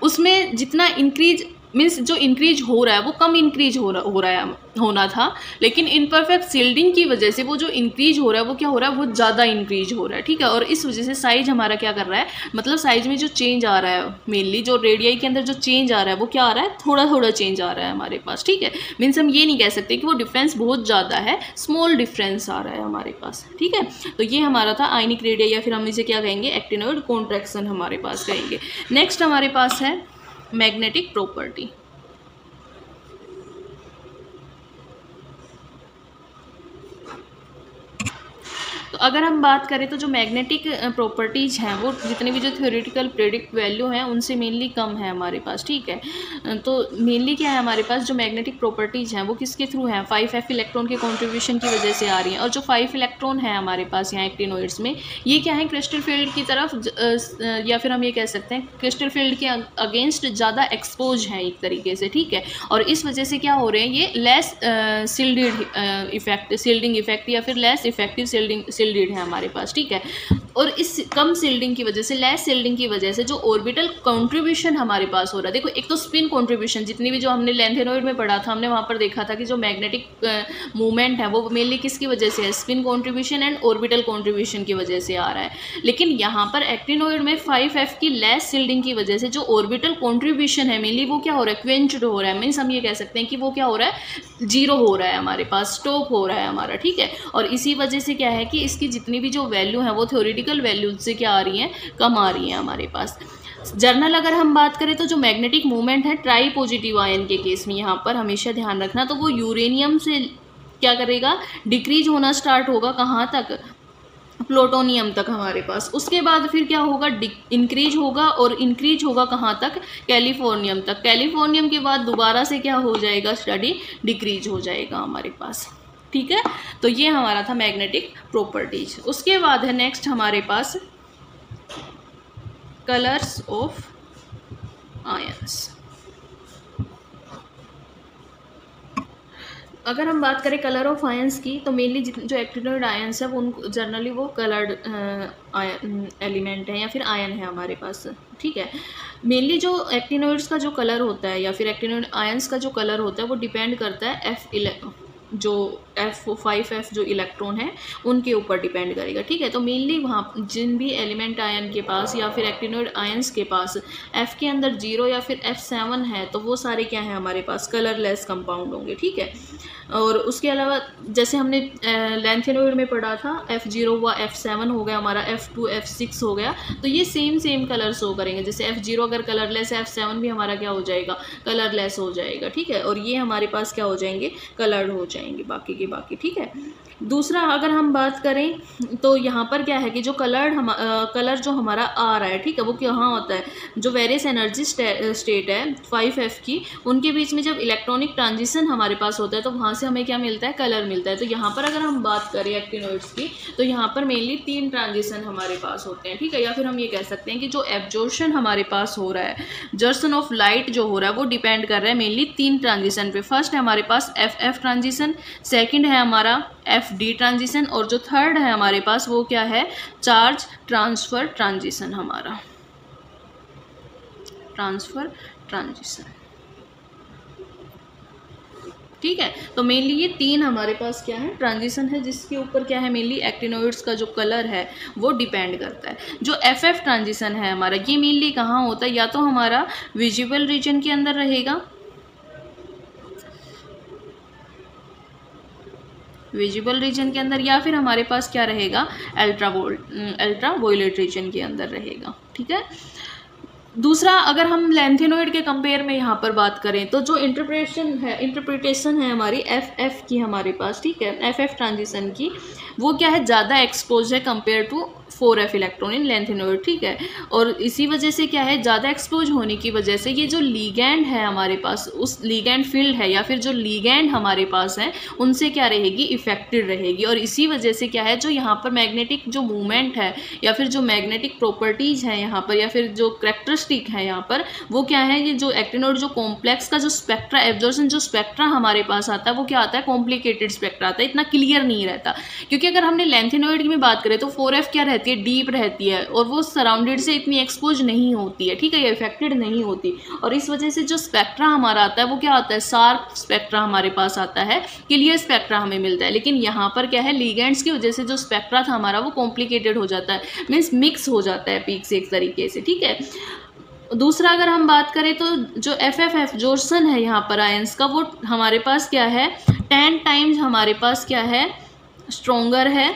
उसमें जितना इंक्रीज, मीन्स जो इंक्रीज हो रहा है वो कम इंक्रीज हो रहा है होना था, लेकिन इनपरफेक्ट सील्डिंग की वजह से वो जो इंक्रीज हो रहा है वो क्या हो रहा है, वो ज़्यादा इंक्रीज हो रहा है, ठीक है। और इस वजह से साइज हमारा क्या कर रहा है, मतलब साइज में जो चेंज आ रहा है, मेनली जो रेडियाई के अंदर जो चेंज आ रहा है वो क्या आ रहा है, थोड़ा थोड़ा चेंज आ रहा है हमारे पास, ठीक है। मीन्स हम ये नहीं कह सकते कि वो डिफरेंस बहुत ज़्यादा है, स्मॉल डिफरेंस आ रहा है हमारे पास, ठीक है। तो ये हमारा था आयनिक रेडियाई, या फिर हम इसे क्या कहेंगे, एक्टिनोइड कॉन्ट्रैक्शन हमारे पास कहेंगे। नेक्स्ट हमारे पास है मैग्नेटिक प्रॉपर्टी। तो अगर हम बात करें तो जो मैग्नेटिक प्रॉपर्टीज़ हैं वो जितने भी जो थ्योरेटिकल प्रेडिक्ट वैल्यू हैं उनसे मेनली कम है हमारे पास, ठीक है। तो मेनली क्या है हमारे पास, जो मैग्नेटिक प्रॉपर्टीज़ हैं वो किसके थ्रू हैं, 5f इलेक्ट्रॉन के कंट्रीब्यूशन की वजह से आ रही हैं। और जो 5 इलेक्ट्रॉन है हमारे पास यहाँ एक्टिनोइड्स में, ये क्या है, क्रिस्टल फील्ड की तरफ, या फिर हम ये कह सकते हैं क्रिस्टल फील्ड के अगेंस्ट ज़्यादा एक्सपोज हैं एक तरीके से, ठीक है। और इस वजह से क्या हो रहे हैं, ये लेस सील्डिंग इफेक्ट या फिर लेस इफेक्टिव सील्डेड है हमारे पास, ठीक है। और इस कम सील्डिंग की वजह से, लेस सील्डिंग की वजह से जो ऑर्बिटल कंट्रीब्यूशन हमारे पास हो रहा है, देखो एक तो स्पिन कंट्रीब्यूशन, जितनी भी जो हमने लैंथेनोइड में पढ़ा था, हमने वहाँ पर देखा था कि जो मैग्नेटिक मूवमेंट है वो मेनली किसकी वजह से है, spin contribution and orbital contribution की वजह से आ रहा है। लेकिन यहाँ पर एक्टिनोइड में 5f की लेस सील्डिंग की वजह से जो ऑर्बिटल कंट्रीब्यूशन है मेनली वो क्या हो रहा है, क्वेंच्ड हो रहा है। मीन्स हम ये कह सकते हैं कि वो क्या हो रहा है, जीरो हो रहा है हमारे पास, स्टॉप हो रहा है हमारा, ठीक है। और इसी वजह से क्या है कि इसकी जितनी भी जो वैल्यू है वो थ्योरेटिकल वैल्यू से क्या आ रही हैं, कम आ रही हैं हमारे पास। जर्नल अगर हम बात करें तो जो मैग्नेटिक मूवमेंट है ट्राई पॉजिटिव आयन के केस में, यहाँ पर हमेशा ध्यान रखना, तो वो यूरेनियम से क्या करेगा, डिक्रीज होना स्टार्ट होगा, कहाँ तक, प्लूटोनियम तक हमारे पास। उसके बाद फिर क्या होगा, इंक्रीज होगा, और इंक्रीज होगा कहाँ तक, कैलिफोर्नियम तक। कैलिफोर्नियम के बाद दोबारा से क्या हो जाएगा, स्टडी डिक्रीज हो जाएगा हमारे पास, ठीक है। तो ये हमारा था मैग्नेटिक प्रॉपर्टीज। उसके बाद है नेक्स्ट हमारे पास कलर्स ऑफ आयंस। अगर हम बात करें कलर ऑफ आयंस की, तो मेनली जो एक्टिनोइड आयंस है वो उनको जनरली वो कलर्ड एलिमेंट है या फिर आयन है हमारे पास, ठीक है। मेनली जो एक्टिनोइड्स का जो कलर होता है या फिर एक्टिनोइड आयंस का जो कलर होता है वो डिपेंड करता है जो F5F जो इलेक्ट्रॉन है उनके ऊपर डिपेंड करेगा, ठीक है। तो मेनली वहाँ जिन भी एलिमेंट आयन के पास या फिर एक्टिनोइड आयंस के पास F के अंदर 0 या फिर F7 है तो वो सारे क्या है हमारे पास कलरलेस कंपाउंड होंगे, ठीक है। और उसके अलावा जैसे हमने लैंथेनोइड में पढ़ा था F0 हुआ, F7 हो गया हमारा, F2 F6 हो गया, तो ये सेम कलर शो करेंगे। जैसे F0 अगर कलरलेस है, F7 भी हमारा क्या हो जाएगा, कलरलेस हो जाएगा, ठीक है। और ये हमारे पास क्या हो जाएंगे, कलर्ड हो जाएंगे बाकी के बाकी, ठीक है। दूसरा अगर हम बात करें तो यहाँ पर क्या है कि जो कलर जो हमारा आ रहा है, ठीक है, वो कहाँ होता है, जो वेरियस एनर्जी स्टेट है 5F की, उनके बीच में जब इलेक्ट्रॉनिक ट्रांजिशन हमारे पास होता है तो वहाँ से हमें क्या मिलता है, कलर मिलता है। तो यहाँ पर अगर हम बात करें एक्टिनोइड्स की तो यहाँ पर मेनली 3 ट्रांजिशन हमारे पास होते हैं, ठीक है। या फिर हम ये कह सकते हैं कि जो एब्जॉर्प्शन हमारे पास हो रहा है, जर्सन ऑफ लाइट जो हो रहा है वो डिपेंड कर रहा है मेनली 3 ट्रांजिशन पे। फर्स्ट है हमारे पास FF ट्रांजिशन, सेकेंड है हमारा FD ट्रांजिशन, और जो थर्ड है हमारे पास वो क्या है, चार्ज ट्रांसफ़र ट्रांजिशन, हमारा ट्रांसफ़र ट्रांजिशन, ठीक है। तो मेनली ये 3 हमारे पास क्या है, ट्रांजिशन है, जिसके ऊपर क्या है मेनली एक्टिनोइड्स का जो कलर है वो डिपेंड करता है। जो FF ट्रांजिशन है हमारा, ये मेनली कहाँ होता है, या तो हमारा विजिबल रीजन के अंदर रहेगा, विजिबल रीजन के अंदर, या फिर हमारे पास क्या रहेगा, अल्ट्रा वायलेट रीजन के अंदर रहेगा, ठीक है। दूसरा अगर हम लैंथेनोइड के कंपेयर में यहाँ पर बात करें तो जो इंटरप्रिटेशन है हमारी FF की हमारे पास, ठीक है, FF ट्रांजिशन की, वो क्या है, ज़्यादा एक्सपोज है compare to 4F electron in lanthanoid, ठीक है। और इसी वजह से क्या है, ज़्यादा एक्सपोज होने की वजह से ये जो लीगैंड है हमारे पास, उस लीगैंड फील्ड है या फिर जो लीगैंड हमारे पास है उनसे क्या रहेगी, इफेक्टेड रहेगी। और इसी वजह से क्या है, जो यहाँ पर मैग्नेटिक जो मूवमेंट है या फिर जो मैग्नेटिक प्रॉपर्टीज़ हैं यहाँ पर, या फिर जो कैरेक्टरिस्टिक है यहाँ पर, वो क्या है, ये जो एक्टिनोइड जो कॉम्प्लेक्स का जो स्पेक्ट्रा एब्जॉर्प्शन जो स्पेक्ट्रा हमारे पास आता है वो क्या आता है, कॉम्प्लिकेटेड स्पेक्ट्रा आता है, इतना क्लियर नहीं रहता। क्योंकि अगर हमने लैंथेनोइड की बात करें तो 4F क्या रहती है, डीप रहती है और वो सराउंडेड से इतनी एक्सपोज नहीं होती है, ठीक है, ये इफेक्टेड नहीं होती। और इस वजह से जो स्पेक्ट्रा हमारा आता है वो क्या आता है, शार्प स्पेक्ट्रा हमारे पास आता है, क्लियर स्पेक्ट्रा हमें मिलता है। लेकिन यहाँ पर क्या है, लिगेंड्स की वजह से जो स्पेक्ट्रा था हमारा वो कॉम्प्लिकेटेड हो जाता है, मीन्स मिक्स हो जाता है पीक से एक तरीके से, ठीक है। दूसरा अगर हम बात करें तो जो FF एब्जॉर्प्शन है यहाँ पर आयंस का, वो हमारे पास क्या है, 10 टाइम्स हमारे पास क्या है, स्ट्रोंगर है,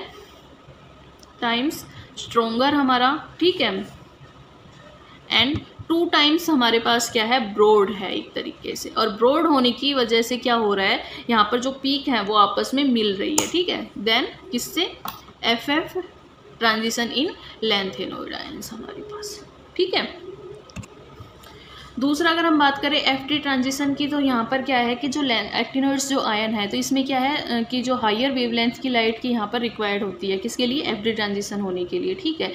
टाइम्स स्ट्रोंगर हमारा, ठीक है, एंड 2 टाइम्स हमारे पास क्या है, ब्रॉड है एक तरीके से। और ब्रॉड होने की वजह से क्या हो रहा है, यहाँ पर जो पीक है वो आपस में मिल रही है, ठीक है। देन किससे, FF transition in lanthanoid ions हमारे पास, ठीक है। दूसरा अगर हम बात करें FD ट्रांजिशन की, तो यहाँ पर क्या है कि जो एक्टिनोइड्स जो आयन है तो इसमें क्या है कि जो हायर वेवलेंथ की लाइट की यहाँ पर रिक्वायर्ड होती है, किसके लिए, FD ट्रांजिशन होने के लिए, ठीक है।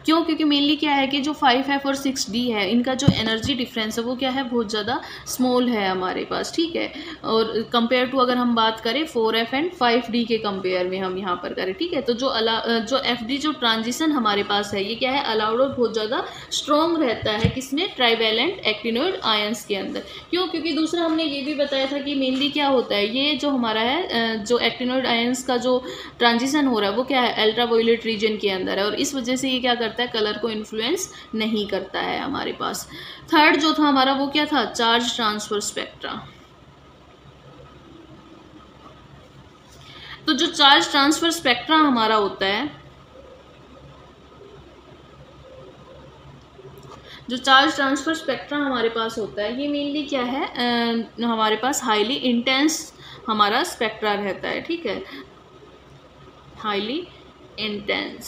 क्यों, क्योंकि मेनली क्या है कि जो 5F और 6D है इनका जो एनर्जी डिफरेंस है वो क्या है, बहुत ज़्यादा स्मॉल है हमारे पास, ठीक है। और कंपेयर टू अगर हम बात करें 4F एंड 5D के कंपेयर में हम यहाँ पर करें, ठीक है, तो जो FD जो ट्रांजिशन हमारे पास है ये क्या है, अलाउड और बहुत ज़्यादा स्ट्रॉन्ग रहता है, किसमें, ट्राइवेलेंट एक्टिनोइड आयंस के अंदर। क्यों, क्योंकि दूसरा हमने ये भी बताया था कि मेनली क्या होता है, ये जो हमारा है जो एक्टिनोइड आयंस का जो ट्रांजिशन हो रहा है वो क्या है, अल्ट्रावायलेट रीजन के अंदर है, और इस वजह से ये क्या करता है, कलर को इन्फ्लुएंस नहीं करता है हमारे पास। थर्ड जो था हमारा वो क्या था, चार्ज ट्रांसफर स्पेक्ट्रा। तो जो चार्ज ट्रांसफर स्पेक्ट्रा हमारा होता है, जो चार्ज ट्रांसफर स्पेक्ट्रा हमारे पास होता है ये मेनली क्या है, हमारे पास हाईली इंटेंस हमारा स्पेक्ट्रा रहता है, ठीक है, हाईली इंटेंस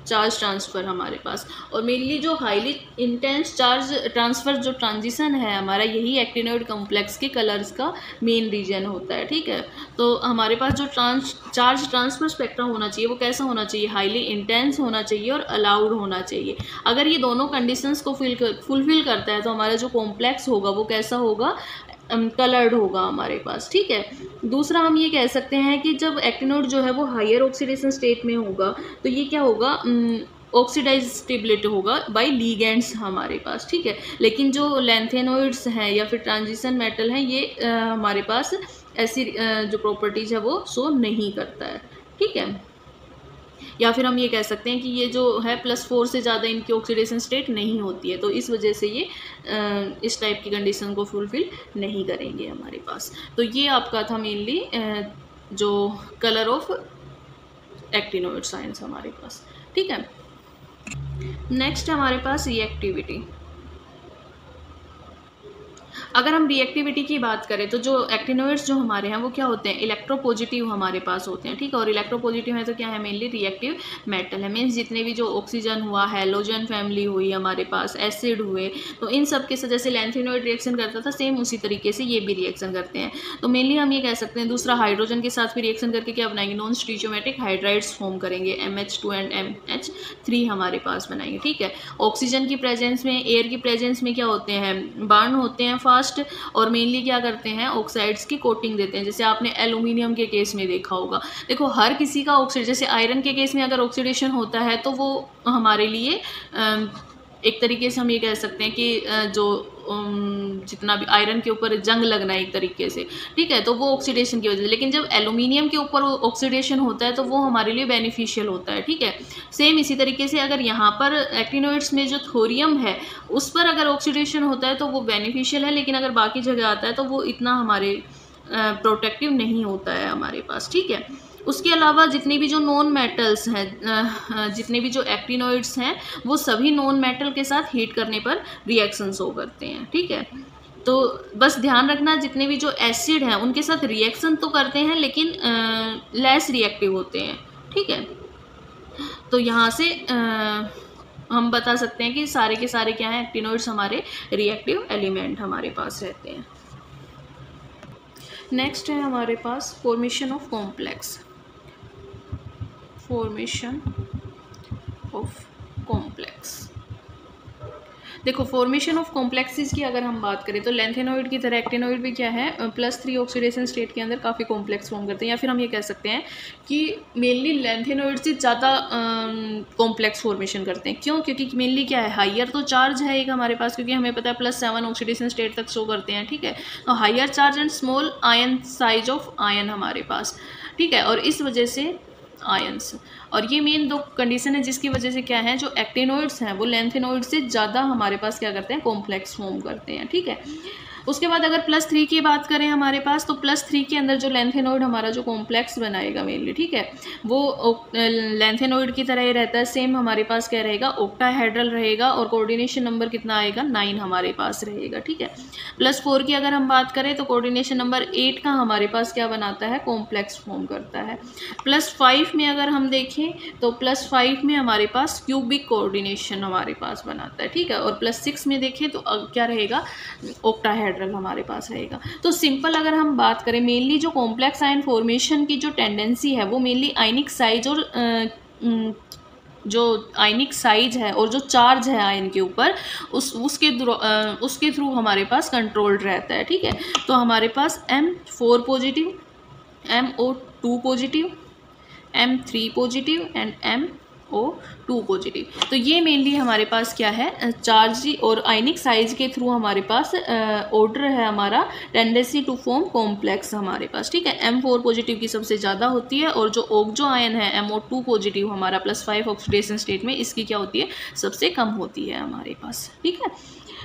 चार्ज ट्रांसफ़र हमारे पास। और मेनली जो हाईली इंटेंस चार्ज ट्रांसफ़र जो ट्रांजिशन है हमारा, यही एक्टिनोइड कॉम्प्लेक्स के कलर्स का मेन रीजन होता है, ठीक है। तो हमारे पास जो चार्ज ट्रांसफ़र स्पेक्ट्रा होना चाहिए वो कैसा होना चाहिए, हाईली इंटेंस होना चाहिए और अलाउड होना चाहिए। अगर ये दोनों कंडीशंस को फुलफिल करता है तो हमारा जो कॉम्प्लेक्स होगा वो कैसा होगा, कलर्ड होगा हमारे पास, ठीक है। दूसरा हम ये कह सकते हैं कि जब एक्टिनोइड जो है वो हायर ऑक्सीडेशन स्टेट में होगा तो ये क्या होगा, ऑक्सीडाइजेबिलिटी होगा बाय लीगेंड्स हमारे पास, ठीक है। लेकिन जो लैंथेनोइड्स हैं या फिर ट्रांजिशन मेटल हैं, ये हमारे पास ऐसी जो प्रॉपर्टीज़ है वो शो नहीं करता है, ठीक है। या फिर हम ये कह सकते हैं कि ये जो है +4 से ज़्यादा इनकी ऑक्सीडेशन स्टेट नहीं होती है, तो इस वजह से ये इस टाइप की कंडीशन को फुलफिल नहीं करेंगे हमारे पास। तो ये आपका था मेनली जो कलर ऑफ एक्टिनोइड साइंस हमारे पास, ठीक है। नेक्स्ट है हमारे पास रिएक्टिविटी। अगर हम रिएक्टिविटी की बात करें तो जो एक्टिनोइड्स जो हमारे हैं वो क्या होते हैं, इलेक्ट्रोपॉजिटिव हमारे पास होते हैं, ठीक है। और इलेक्ट्रोपॉजिटिव है तो क्या है, मेनली रिएक्टिव मेटल है। मीन्स जितने भी जो ऑक्सीजन हुआ, हैलोजन फैमिली हुई हमारे पास, एसिड हुए, तो इन सब के साथ जैसे लैंथेनोइड रिएक्शन करता था सेम उसी तरीके से ये भी रिएक्शन करते हैं। तो मेनली हम ये कह सकते हैं। दूसरा, हाइड्रोजन के साथ भी रिएक्शन करके क्या बनाएंगे, नॉन स्टीरियोमेटिक हाइड्राइड्स फॉर्म करेंगे, MH2 एंड MH3 हमारे पास बनाएंगे, ठीक है। ऑक्सीजन की प्रेजेंस में, एयर की प्रेजेंस में क्या होते हैं, बर्न होते हैं फास्ट, और मेनली क्या करते हैं, ऑक्साइड्स की कोटिंग देते हैं। जैसे आपने एल्यूमिनियम के केस में देखा होगा, देखो हर किसी का जैसे आयरन के केस में अगर ऑक्सीडेशन होता है तो वो हमारे लिए एक तरीके से हम ये कह सकते हैं कि जो जितना भी आयरन के ऊपर जंग लगना है एक तरीके से, ठीक है, तो वो ऑक्सीडेशन की वजह से। लेकिन जब एल्यूमिनियम के ऊपर ऑक्सीडेशन होता है तो वो हमारे लिए बेनिफिशियल होता है, ठीक है। सेम इसी तरीके से अगर यहाँ पर एक्टिनोइड्स में जो थोरियम है उस पर अगर ऑक्सीडेशन होता है तो वो बेनिफिशियल है, लेकिन अगर बाकी जगह आता है तो वो इतना हमारे प्रोटेक्टिव नहीं होता है हमारे पास, ठीक है। उसके अलावा जितने भी जो नॉन मेटल्स हैं, जितने भी जो एक्टिनोइड्स हैं, वो सभी नॉन मेटल के साथ हीट करने पर रिएक्शन शो करते हैं, ठीक है। तो बस ध्यान रखना, जितने भी जो एसिड हैं उनके साथ रिएक्शन तो करते हैं लेकिन लेस रिएक्टिव होते हैं, ठीक है। तो यहाँ से हम बता सकते हैं कि सारे के सारे क्या हैं, एक्टिनोइड्स हमारे रिएक्टिव एलिमेंट हमारे पास रहते हैं। नेक्स्ट है हमारे पास formation of complex. Formation of complex, देखो फॉर्मेशन ऑफ कॉम्प्लेक्सेस की अगर हम बात करें तो लैंथेनोइड की तरह एक्टिनोइड भी क्या है, +3 ऑक्सीडेशन स्टेट के अंदर काफ़ी कॉम्प्लेक्स फॉर्म करते हैं। या फिर हम ये कह सकते हैं कि मेनली लैंथेनोइड से ज़्यादा कॉम्प्लेक्स फॉर्मेशन करते हैं। क्यों? क्योंकि मेनली क्या है, हाइयर तो चार्ज है एक हमारे पास, क्योंकि हमें पता है +7 ऑक्सीडेशन स्टेट तक शो करते हैं, ठीक है। तो higher charge and small ion size of ion हमारे पास, ठीक है। और इस वजह से आयंस, और ये मेन 2 कंडीशन है जिसकी वजह से क्या है, जो एक्टिनोइड्स हैं वो लैंथेनोइड से ज़्यादा हमारे पास क्या करते हैं, कॉम्प्लेक्स फॉर्म करते हैं, ठीक है। उसके बाद अगर +3 की बात करें हमारे पास, तो +3 के अंदर जो लैंथेनोइड हमारा जो कॉम्प्लेक्स बनाएगा मेनली, ठीक है, वो लैंथेनोइड की तरह ही रहता है। सेम हमारे पास क्या रहेगा, ऑक्टाहेड्रल रहेगा, और कोऑर्डिनेशन नंबर कितना आएगा, 9 हमारे पास रहेगा, ठीक है। +4 की अगर हम बात करें तो कोऑर्डिनेशन नंबर 8 का हमारे पास क्या बनाता है, कॉम्प्लेक्स फॉर्म करता है। +5 में अगर हम देखें तो +5 में हमारे पास क्यूबिक कोऑर्डिनेशन हमारे पास बनाता है, ठीक है। और +6 में देखें तो क्या रहेगा, ऑक्टाहेड्रल हमारे पास रहेगा। तो सिंपल अगर हम बात करें, मेनली जो कॉम्प्लेक्स आयन फॉर्मेशन की जो टेंडेंसी है वो मेनली आयनिक साइज और जो आयनिक साइज है और जो चार्ज है आयन के ऊपर उसके थ्रू हमारे पास कंट्रोल्ड रहता है, ठीक है। तो हमारे पास M4 positive, MO2 positive, M3 positive and MO2 positive. तो ये मेनली हमारे पास क्या है, चार्ज और आयनिक साइज के थ्रू हमारे पास ऑर्डर है हमारा, टेंडेंसी टू फॉर्म कॉम्प्लेक्स हमारे पास, ठीक है। M4 पॉजिटिव की सबसे ज़्यादा होती है, और जो आयन है MO2 पॉजिटिव हमारा +5 ऑक्सीडेशन स्टेट में, इसकी क्या होती है, सबसे कम होती है हमारे पास, ठीक है।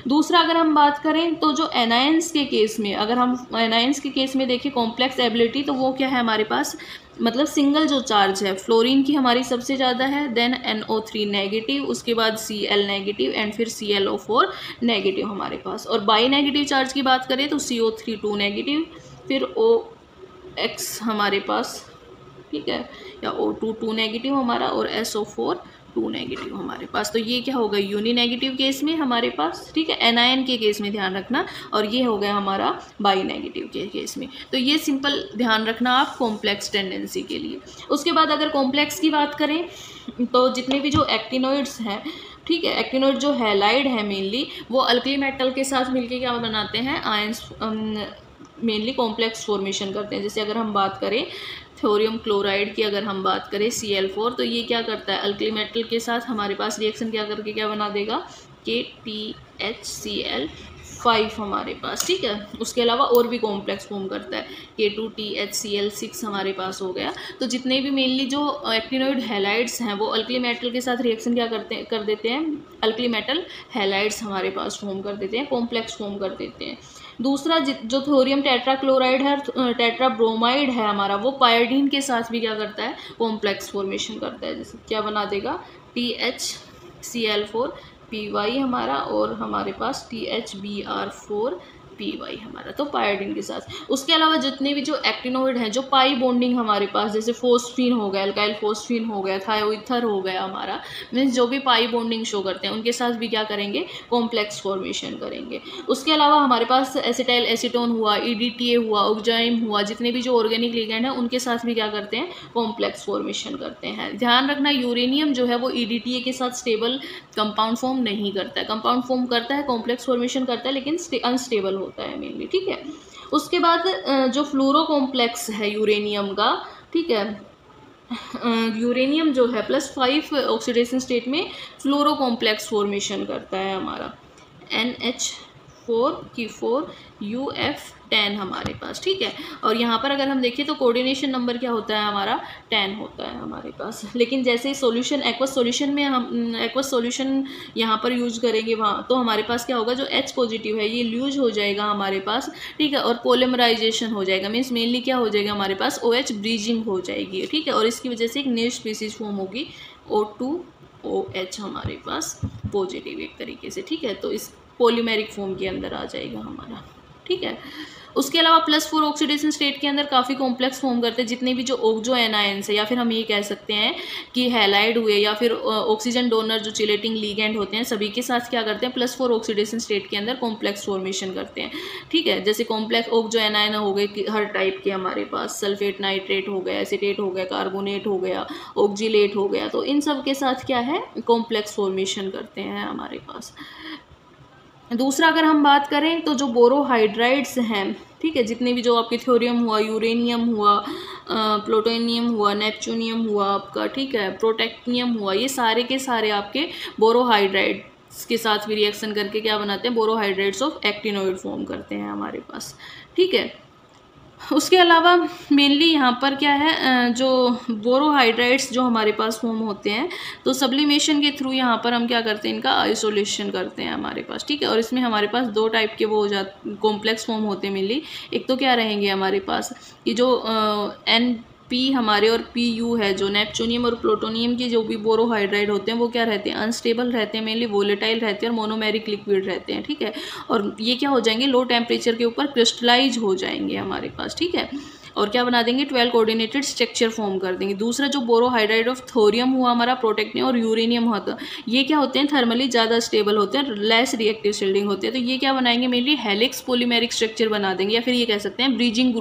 दूसरा अगर हम बात करें तो जो एनायंस के केस में, अगर हम एनायंस के केस में देखें कॉम्प्लेक्स एबिलिटी, तो वो क्या है हमारे पास, मतलब सिंगल जो चार्ज है, फ्लोरीन की हमारी सबसे ज़्यादा है, देन NO3 नेगेटिव, उसके बाद Cl नेगेटिव एंड फिर ClO4 नेगेटिव हमारे पास। और बाई नेगेटिव चार्ज की बात करें तो CO3 2 नेगेटिव, फिर OX हमारे पास ठीक है, या O2 2 नेगेटिव हमारा और SO4 2 नेगेटिव हमारे पास। तो ये क्या होगा यूनि नेगेटिव केस में हमारे पास, ठीक है, एनायन के केस में ध्यान रखना, और ये हो गया हमारा बाई नेगेटिव के केस में। तो ये सिंपल ध्यान रखना आप कॉम्प्लेक्स टेंडेंसी के लिए। उसके बाद अगर कॉम्प्लेक्स की बात करें तो जितने भी जो एक्टिनोइड्स हैं, ठीक है, एक्टिनोइड जो हैलाइड है मेनली वो अल्कली मेटल के साथ मिलके क्या बनाते हैं, आयंस मेनली कॉम्प्लेक्स फॉर्मेशन करते हैं। जैसे अगर हम बात करें थोरियम क्लोराइड की, अगर हम बात करें Cl4, तो ये क्या करता है अल्कली मेटल के साथ हमारे पास रिएक्शन क्या करके क्या बना देगा, KTHCl5 हमारे पास, ठीक है। उसके अलावा और भी कॉम्प्लेक्स फॉर्म करता है, K2THCl6 हमारे पास हो गया। तो जितने भी मेनली जो एक्टिनोइड हैलाइड्स हैं वो अल्कली मेटल के साथ रिएक्शन क्या कर देते हैं, अल्कली मेटल हैलाइड्स हमारे पास फॉर्म कर देते हैं, कॉम्प्लेक्स फॉर्म कर देते हैं। दूसरा जो थोरियम टेट्राक्लोराइड है, टेट्राब्रोमाइड है हमारा, वो पायोडीन के साथ भी क्या करता है, कॉम्प्लेक्स फॉर्मेशन करता है। जैसे क्या बना देगा, THCl4PY हमारा, और हमारे पास THBr4PY हमारा, तो पायोडीन के साथ। उसके अलावा जितने भी जो एक्टिनोइड हैं जो पाई बॉन्डिंग हमारे पास, जैसे फोस्फीन हो गया, अल्काइल फोस्फीन हो गया, थायोईथर हो गया हमारा, मीन्स जो भी पाई बॉन्डिंग शो करते हैं उनके साथ भी क्या करेंगे, कॉम्प्लेक्स फॉर्मेशन करेंगे। उसके अलावा हमारे पास एसिटाइल एसीटोन हुआ, EDTA हुआ, ऑक्जाइम हुआ, जितने भी जो ऑर्गेनिक लिगेंड है उनके साथ भी क्या करते हैं, कॉम्प्लेक्स फॉर्मेशन करते हैं। ध्यान रखना यूरेनियम जो है वो EDTA के साथ स्टेबल कंपाउंड फॉर्म नहीं करता है, कंपाउंड फॉर्म करता है, कॉम्प्लेक्स फॉर्मेशन करता है, लेकिन अनस्टेबल होता है मेनली, ठीक है। उसके बाद जो फ्लोरो कॉम्प्लेक्स है यूरेनियम का, ठीक है, यूरेनियम जो है +5 ऑक्सीडेशन स्टेट में फ्लोरो कॉम्प्लेक्स फॉर्मेशन करता है हमारा, NH4 हमारे पास, ठीक है। और यहाँ पर अगर हम देखें तो कोऑर्डिनेशन नंबर क्या होता है हमारा, 10 होता है हमारे पास। लेकिन जैसे सॉल्यूशन एक्वस सॉल्यूशन में हम एक्वस सॉल्यूशन यहाँ पर यूज करेंगे वहाँ, तो हमारे पास क्या होगा, जो H पॉजिटिव है ये लूज हो जाएगा हमारे पास, ठीक है, और पोलिमराइजेशन हो जाएगा, मीन्स मेनली क्या हो जाएगा हमारे पास, OH ब्रीजिंग हो जाएगी, ठीक है। और इसकी वजह से एक न्यू स्पीसीज फॉर्म होगी, O2OH हमारे पास पॉजिटिव एक तरीके से, ठीक है। तो इस पॉलीमेरिक फॉर्म के अंदर आ जाएगा हमारा, ठीक है। उसके अलावा +4 ऑक्सीडेशन स्टेट के अंदर काफ़ी कॉम्प्लेक्स फॉर्म करते हैं जितने भी जो ओक्जो एनायंस है, या फिर हम ये कह सकते हैं कि हैलाइड हुए, या फिर ऑक्सीजन डोनर जो चिलेटिंग लीगेंड होते हैं, सभी के साथ क्या करते हैं, +4 ऑक्सीडेशन स्टेट के अंदर कॉम्प्लेक्स फॉर्मेशन करते हैं, ठीक है। जैसे कॉम्प्लेक्स ओक्जो एनायन हो गए हर टाइप के हमारे पास, सल्फेट नाइट्रेट हो गया, एसीटेट हो गया, कार्बोनेट हो गया, ऑक्जिलेट हो गया, तो इन सब के साथ क्या है, कॉम्प्लेक्स फॉर्मेशन करते हैं हमारे पास। दूसरा अगर हम बात करें तो जो बोरोहाइड्राइड्स हैं, ठीक है, जितने भी जो आपके थोरियम हुआ, यूरेनियम हुआ, प्लूटोनियम हुआ, नेपच्यूनियम हुआ आपका, ठीक है, प्रोटेक्टिनियम हुआ, ये सारे के सारे आपके बोरोहाइड्राइड्स के साथ भी रिएक्शन करके क्या बनाते हैं, बोरोहाइड्राइड्स ऑफ एक्टिनोइड फॉर्म करते हैं हमारे पास, ठीक है। उसके अलावा मेनली यहाँ पर क्या है, जो बोरोहाइड्राइड्स जो हमारे पास फॉर्म होते हैं, तो सब्लिमेशन के थ्रू यहाँ पर हम क्या करते हैं, इनका आइसोलेशन करते हैं हमारे पास, ठीक है। और इसमें हमारे पास 2 टाइप के वो हो जाते कॉम्प्लेक्स फॉर्म होते हैं मेनली। एक तो क्या रहेंगे हमारे पास, ये जो NP हमारे और PU है, जो नेपच्यूनियम और प्लूटोनियम के जो भी बोरोहाइड्राइड होते हैं वो क्या रहते हैं, अनस्टेबल रहते हैं, मेनली वोलेटाइल रहते हैं और मोनोमेरिक लिक्विड रहते हैं, ठीक है। और ये क्या हो जाएंगे, लो टेम्परेचर के ऊपर क्रिस्टलाइज हो जाएंगे हमारे पास, ठीक है। और क्या बना देंगे, 12 कोऑर्डिनेटेड स्ट्रक्चर फॉर्म कर देंगे। दूसरा जो बोरोहाइड्राइड ऑफ थोरियम हुआ हमारा, प्रोटेक्टिनियम और यूरेनियम होता है, ये क्या होते हैं, थर्मली ज़्यादा स्टेबल होते हैं, लेस रिएक्टिव शील्डिंग होती है, तो ये क्या बनाएंगे, मेनली हेलिक्स पॉलीमेरिक स्ट्रक्चर बना देंगे, या फिर ये कह सकते हैं ब्रीजिंग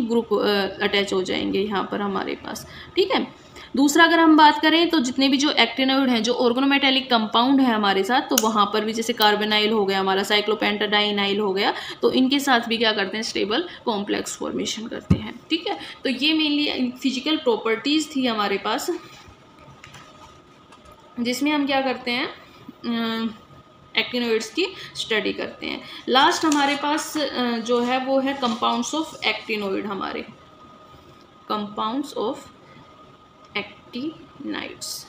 ग्रुप अटैच हो जाएंगे यहाँ पर हमारे पास, ठीक है। दूसरा अगर हम बात करें तो जितने भी जो एक्टिनोइड हैं, जो ऑर्गेनोमेटेलिक कंपाउंड है हमारे साथ, तो वहाँ पर भी जैसे कार्बेनाइल हो गया हमारा, साइक्लोपेंटाडाइनाइल हो गया, तो इनके साथ भी क्या करते हैं, स्टेबल कॉम्प्लेक्स फॉर्मेशन करते हैं, ठीक है। तो ये मेनली फिजिकल प्रॉपर्टीज़ थी हमारे पास, जिसमें हम क्या करते हैं, एक्टिनोइड्स की स्टडी करते हैं। लास्ट हमारे पास जो है वो है कंपाउंड्स ऑफ एक्टिनोइड, हमारे कंपाउंड्स ऑफ एक्टिनाइड्स।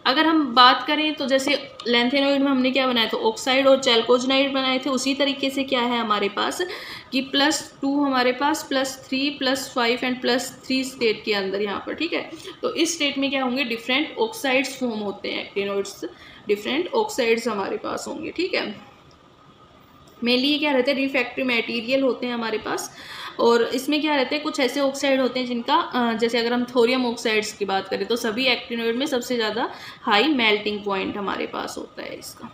अगर हम बात करें तो जैसे लैंथेनोइड में हमने क्या बनाया था, ऑक्साइड और चैल्कोजेनाइड बनाए थे, उसी तरीके से क्या है हमारे पास कि +2 हमारे पास +3 +5 एंड +3 स्टेट के अंदर यहाँ पर, ठीक है। तो इस स्टेट में क्या होंगे, डिफरेंट ऑक्साइड्स फॉर्म होते हैं, एक्टिनोइड्स डिफरेंट ऑक्साइड्स हमारे पास होंगे, ठीक है। मेनली ये क्या रहते हैं, रिफ्रैक्टिव मटेरियल होते हैं हमारे पास, और इसमें क्या रहते हैं, कुछ ऐसे ऑक्साइड होते हैं जिनका जैसे अगर हम थोरियम ऑक्साइड्स की बात करें तो सभी एक्टिनोइड में सबसे ज़्यादा हाई मेल्टिंग पॉइंट हमारे पास होता है इसका,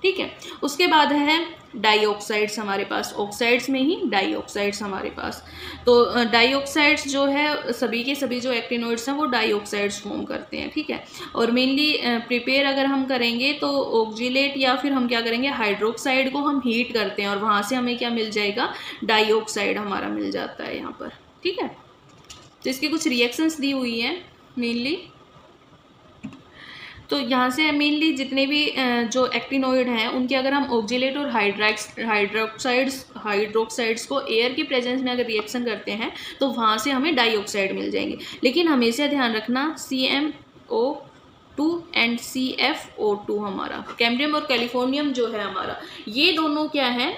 ठीक है। उसके बाद है डाइऑक्साइड्स हमारे पास, ऑक्साइड्स में ही डाइऑक्साइड्स हमारे पास। तो डाइऑक्साइड्स जो है सभी के सभी जो एक्टिनोइड्स हैं वो डाइऑक्साइड्स फॉर्म करते हैं, ठीक है। और मेनली प्रिपेयर अगर हम करेंगे तो ऑक्जिलेट या फिर हम क्या करेंगे, हाइड्रोक्साइड को हम हीट करते हैं और वहाँ से हमें क्या मिल जाएगा, डाइऑक्साइड हमारा मिल जाता है यहाँ पर, ठीक है। तो इसकी कुछ रिएक्शंस दी हुई हैं मेनली। तो यहाँ से मेनली जितने भी जो एक्टिनोइड हैं उनके अगर हम ऑक्जिलेट और हाइड्रोक्साइड्स को एयर की प्रेजेंस में अगर रिएक्शन करते हैं तो वहाँ से हमें डाइऑक्साइड मिल जाएंगे। लेकिन हमेशा ध्यान रखना CmO2 एंड CfO2 हमारा, कैम्ब्रियम और कैलिफोर्नियम जो है हमारा, ये दोनों क्या है,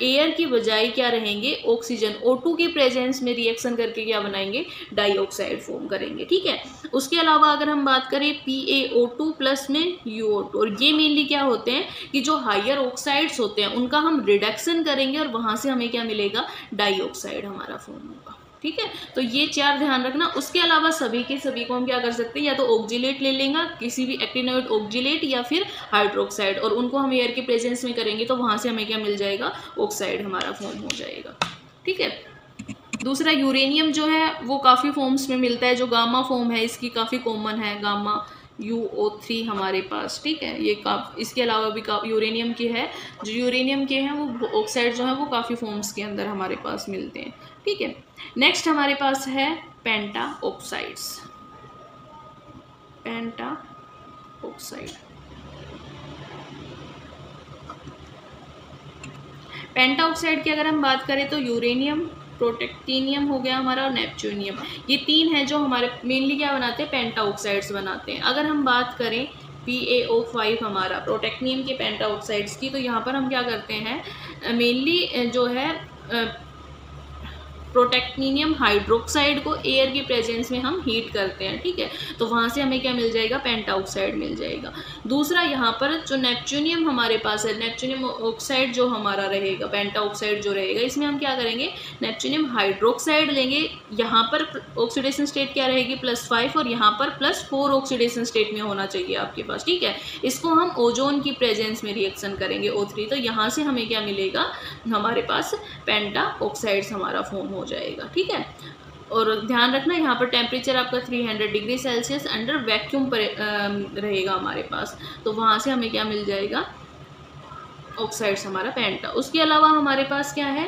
एयर की बजाय क्या रहेंगे, ऑक्सीजन O2 की प्रेजेंस में रिएक्शन करके क्या बनाएंगे, डाइऑक्साइड फॉर्म करेंगे, ठीक है। उसके अलावा अगर हम बात करें PaO2 प्लस में UO2, और ये मेनली क्या होते हैं कि जो हायर ऑक्साइड्स होते हैं उनका हम रिडक्शन करेंगे और वहाँ से हमें क्या मिलेगा, डाइऑक्साइड हमारा फॉर्म होगा, ठीक है। तो ये चार ध्यान रखना। उसके अलावा सभी के सभी को हम क्या कर सकते हैं, या तो ऑक्जिलेट ले लेंगे, किसी भी एक्टिनोइड ऑक्जिलेट या फिर हाइड्रोक्साइड, और उनको हम एयर के प्रेजेंस में करेंगे तो वहाँ से हमें क्या मिल जाएगा, ऑक्साइड हमारा फॉर्म हो जाएगा, ठीक है। दूसरा यूरेनियम जो है वो काफ़ी फॉर्म्स में मिलता है, जो गामा फॉर्म है इसकी काफ़ी कॉमन है, गामा UO3 हमारे पास, ठीक है। ये इसके अलावा भी यूरेनियम की है, जो यूरेनियम के हैं वो ऑक्साइड जो है वो काफ़ी फॉर्म्स के अंदर हमारे पास मिलते हैं, ठीक है। नेक्स्ट हमारे पास है penta oxides, penta oxide. Penta oxide की अगर हम बात करें तो यूरेनियम, प्रोटेक्टिनियम हो गया हमारा और नेपच्यूनियम, ये तीन हैं जो हमारे मेनली क्या बनाते हैं, पेंटा ऑक्साइड्स बनाते हैं। अगर हम बात करें PaO5 हमारा, प्रोटेक्टिनियम के पेंटा ऑक्साइड्स की, तो यहाँ पर हम क्या करते हैं, मेनली जो है प्रोटेक्टिनियम हाइड्रोक्साइड को एयर की प्रेजेंस में हम हीट करते हैं, ठीक है। तो वहाँ से हमें क्या मिल जाएगा, पेंटा ऑक्साइड मिल जाएगा। दूसरा यहाँ पर जो नेपच्यूनियम हमारे पास है, नेपच्यूनियम ऑक्साइड जो हमारा रहेगा, पेंटा ऑक्साइड जो रहेगा, इसमें हम क्या करेंगे, नेपच्यूनियम हाइड्रोक्साइड लेंगे, यहाँ पर ऑक्सीडेशन स्टेट क्या रहेगी, +5, और यहाँ पर +4 ऑक्सीडेशन स्टेट में होना चाहिए आपके पास, ठीक है। इसको हम ओजोन की प्रेजेंस में रिएक्शन करेंगे O3, तो यहाँ से हमें क्या मिलेगा, हमारे पास पेंटा ऑक्साइड्स हमारा फॉर्म हो जाएगा, ठीक है। और ध्यान रखना यहाँ पर टेम्परेचर आपका 300 डिग्री सेल्सियस अंडर वैक्यूम पर रहेगा हमारे पास, तो वहाँ से हमें क्या मिल जाएगा, ऑक्साइड्स हमारा पेंटा। उसके अलावा हमारे पास क्या है,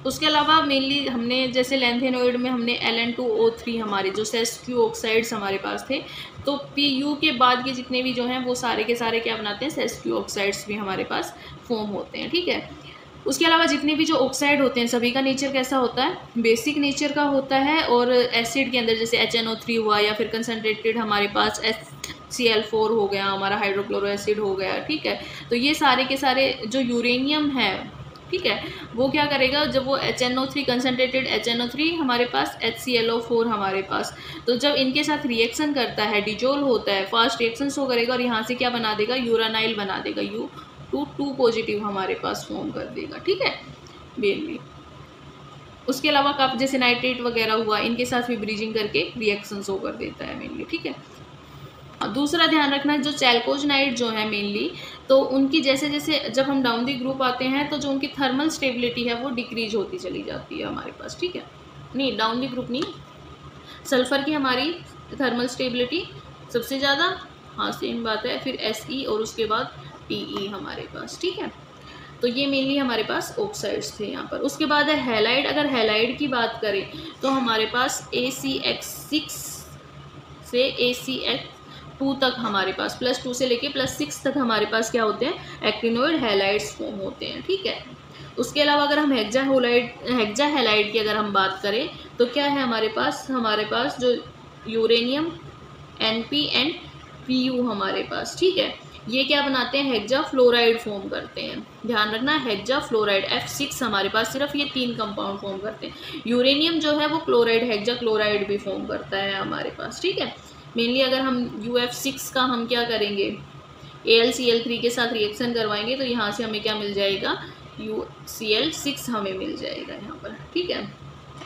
उसके अलावा मेनली हमने जैसे लैंथेनोइड में हमने Ln2O3 हमारे जो सेस्क्यू ऑक्साइड्स हमारे पास थे, तो Pu के बाद के जितने भी जो हैं वो सारे के सारे क्या बनाते हैं, सेस्क्यू ऑक्साइड्स भी हमारे पास फॉर्म होते हैं, ठीक है। उसके अलावा जितने भी जो ऑक्साइड होते हैं सभी का नेचर कैसा होता है, बेसिक नेचर का होता है, और एसिड के अंदर जैसे HNO3 हुआ, या फिर कंसनट्रेटेड हमारे पास HCl4 हो गया, हमारा हाइड्रोक्लोरो एसिड हो गया, ठीक है। तो ये सारे के सारे जो यूरेनियम है, ठीक है, वो क्या करेगा, जब वो HNO3 कंसनट्रेटेड HNO3 हमारे पास, HClO4 हमारे पास, तो जब इनके साथ रिएक्शन करता है, डिजोल्व होता है, फास्ट रिएक्शन शो करेगा और यहाँ से क्या बना देगा, यूरानाइल बना देगा, U2 पॉजिटिव हमारे पास फॉर्म कर देगा, ठीक है, मेनली। उसके अलावा काफ़ी जैसे नाइट्रेट वगैरह हुआ, इनके साथ भी ब्रीजिंग करके रिएक्शन शो कर देता है मेनली, ठीक है। दूसरा ध्यान रखना, जो चैल्कोजेनाइड जो है मेनली, तो उनकी जैसे जैसे जब हम डाउन दी ग्रुप आते हैं तो जो उनकी थर्मल स्टेबिलिटी है वो डिक्रीज होती चली जाती है हमारे पास, ठीक है। नहीं, डाउन दी ग्रुप नहीं, सल्फर की हमारी थर्मल स्टेबिलिटी सबसे ज़्यादा, हाँ सेम बात है, फिर Se और उसके बाद Pe हमारे पास, ठीक है। तो ये मेनली हमारे पास ऑक्साइड्स थे यहाँ पर। उसके बाद है हैलाइड। अगर हैलाइड की बात करें तो हमारे पास ACX6 से ACX2 तक हमारे पास, +2 से लेके +6 तक हमारे पास क्या होते हैं, एक्टिनोइड हैलाइड्स फॉर्म होते हैं, ठीक है। उसके अलावा अगर हम हेक्सा हैलाइड की अगर हम बात करें तो क्या है हमारे पास जो यूरेनियम NP एंड Pu हमारे पास, ठीक है, ये क्या बनाते हैं, हेक्सा फ्लोराइड फॉर्म करते हैं। ध्यान रखना, हेक्सा फ्लोराइड F6 हमारे पास सिर्फ ये 3 कंपाउंड फॉर्म करते हैं। यूरेनियम जो है वो क्लोराइड, हेक्सा क्लोराइड भी फॉर्म करता है हमारे पास, ठीक है। मेनली अगर हम UF6 का हम क्या करेंगे, AlCl3 के साथ रिएक्शन करवाएंगे तो यहाँ से हमें क्या मिल जाएगा, UCl6 हमें मिल जाएगा यहाँ पर, ठीक है।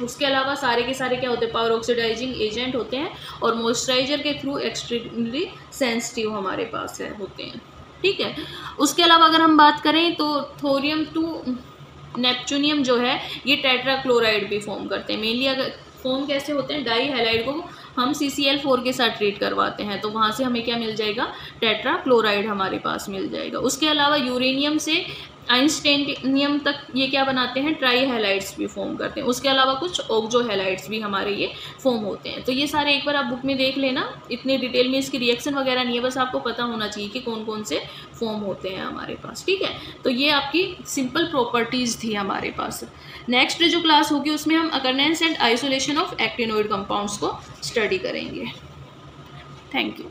उसके अलावा सारे के सारे क्या होते हैं, पावर ऑक्सीडाइजिंग एजेंट होते हैं और मॉइस्चराइजर के थ्रू एक्सट्रीमली सेंसिटिव हमारे पास है होते हैं, ठीक है। उसके अलावा अगर हम बात करें तो थोरियम 2 नेपच्यूनियम जो है ये टेट्राक्लोराइड भी फॉर्म करते हैं। मेनली अगर फॉर्म कैसे होते हैं, डाई हैलाइड को हम CCl4 के साथ ट्रीट करवाते हैं तो वहाँ से हमें क्या मिल जाएगा, टेट्राक्लोराइड हमारे पास मिल जाएगा। उसके अलावा यूरेनियम से आइंस्टाइनियम तक ये क्या बनाते हैं, ट्राई हैलाइड्स भी फॉर्म करते हैं। उसके अलावा कुछ ऑक्सो हैलाइड्स भी हमारे ये फॉर्म होते हैं। तो ये सारे एक बार आप बुक में देख लेना, इतने डिटेल में इसकी रिएक्शन वगैरह नहीं है, बस आपको पता होना चाहिए कि कौन कौन से फॉर्म होते हैं हमारे पास, ठीक है। तो ये आपकी सिंपल प्रॉपर्टीज़ थी हमारे पास। नेक्स्ट जो क्लास होगी उसमें हम occurrence and isolation of actinoid compounds को स्टडी करेंगे। Thank you.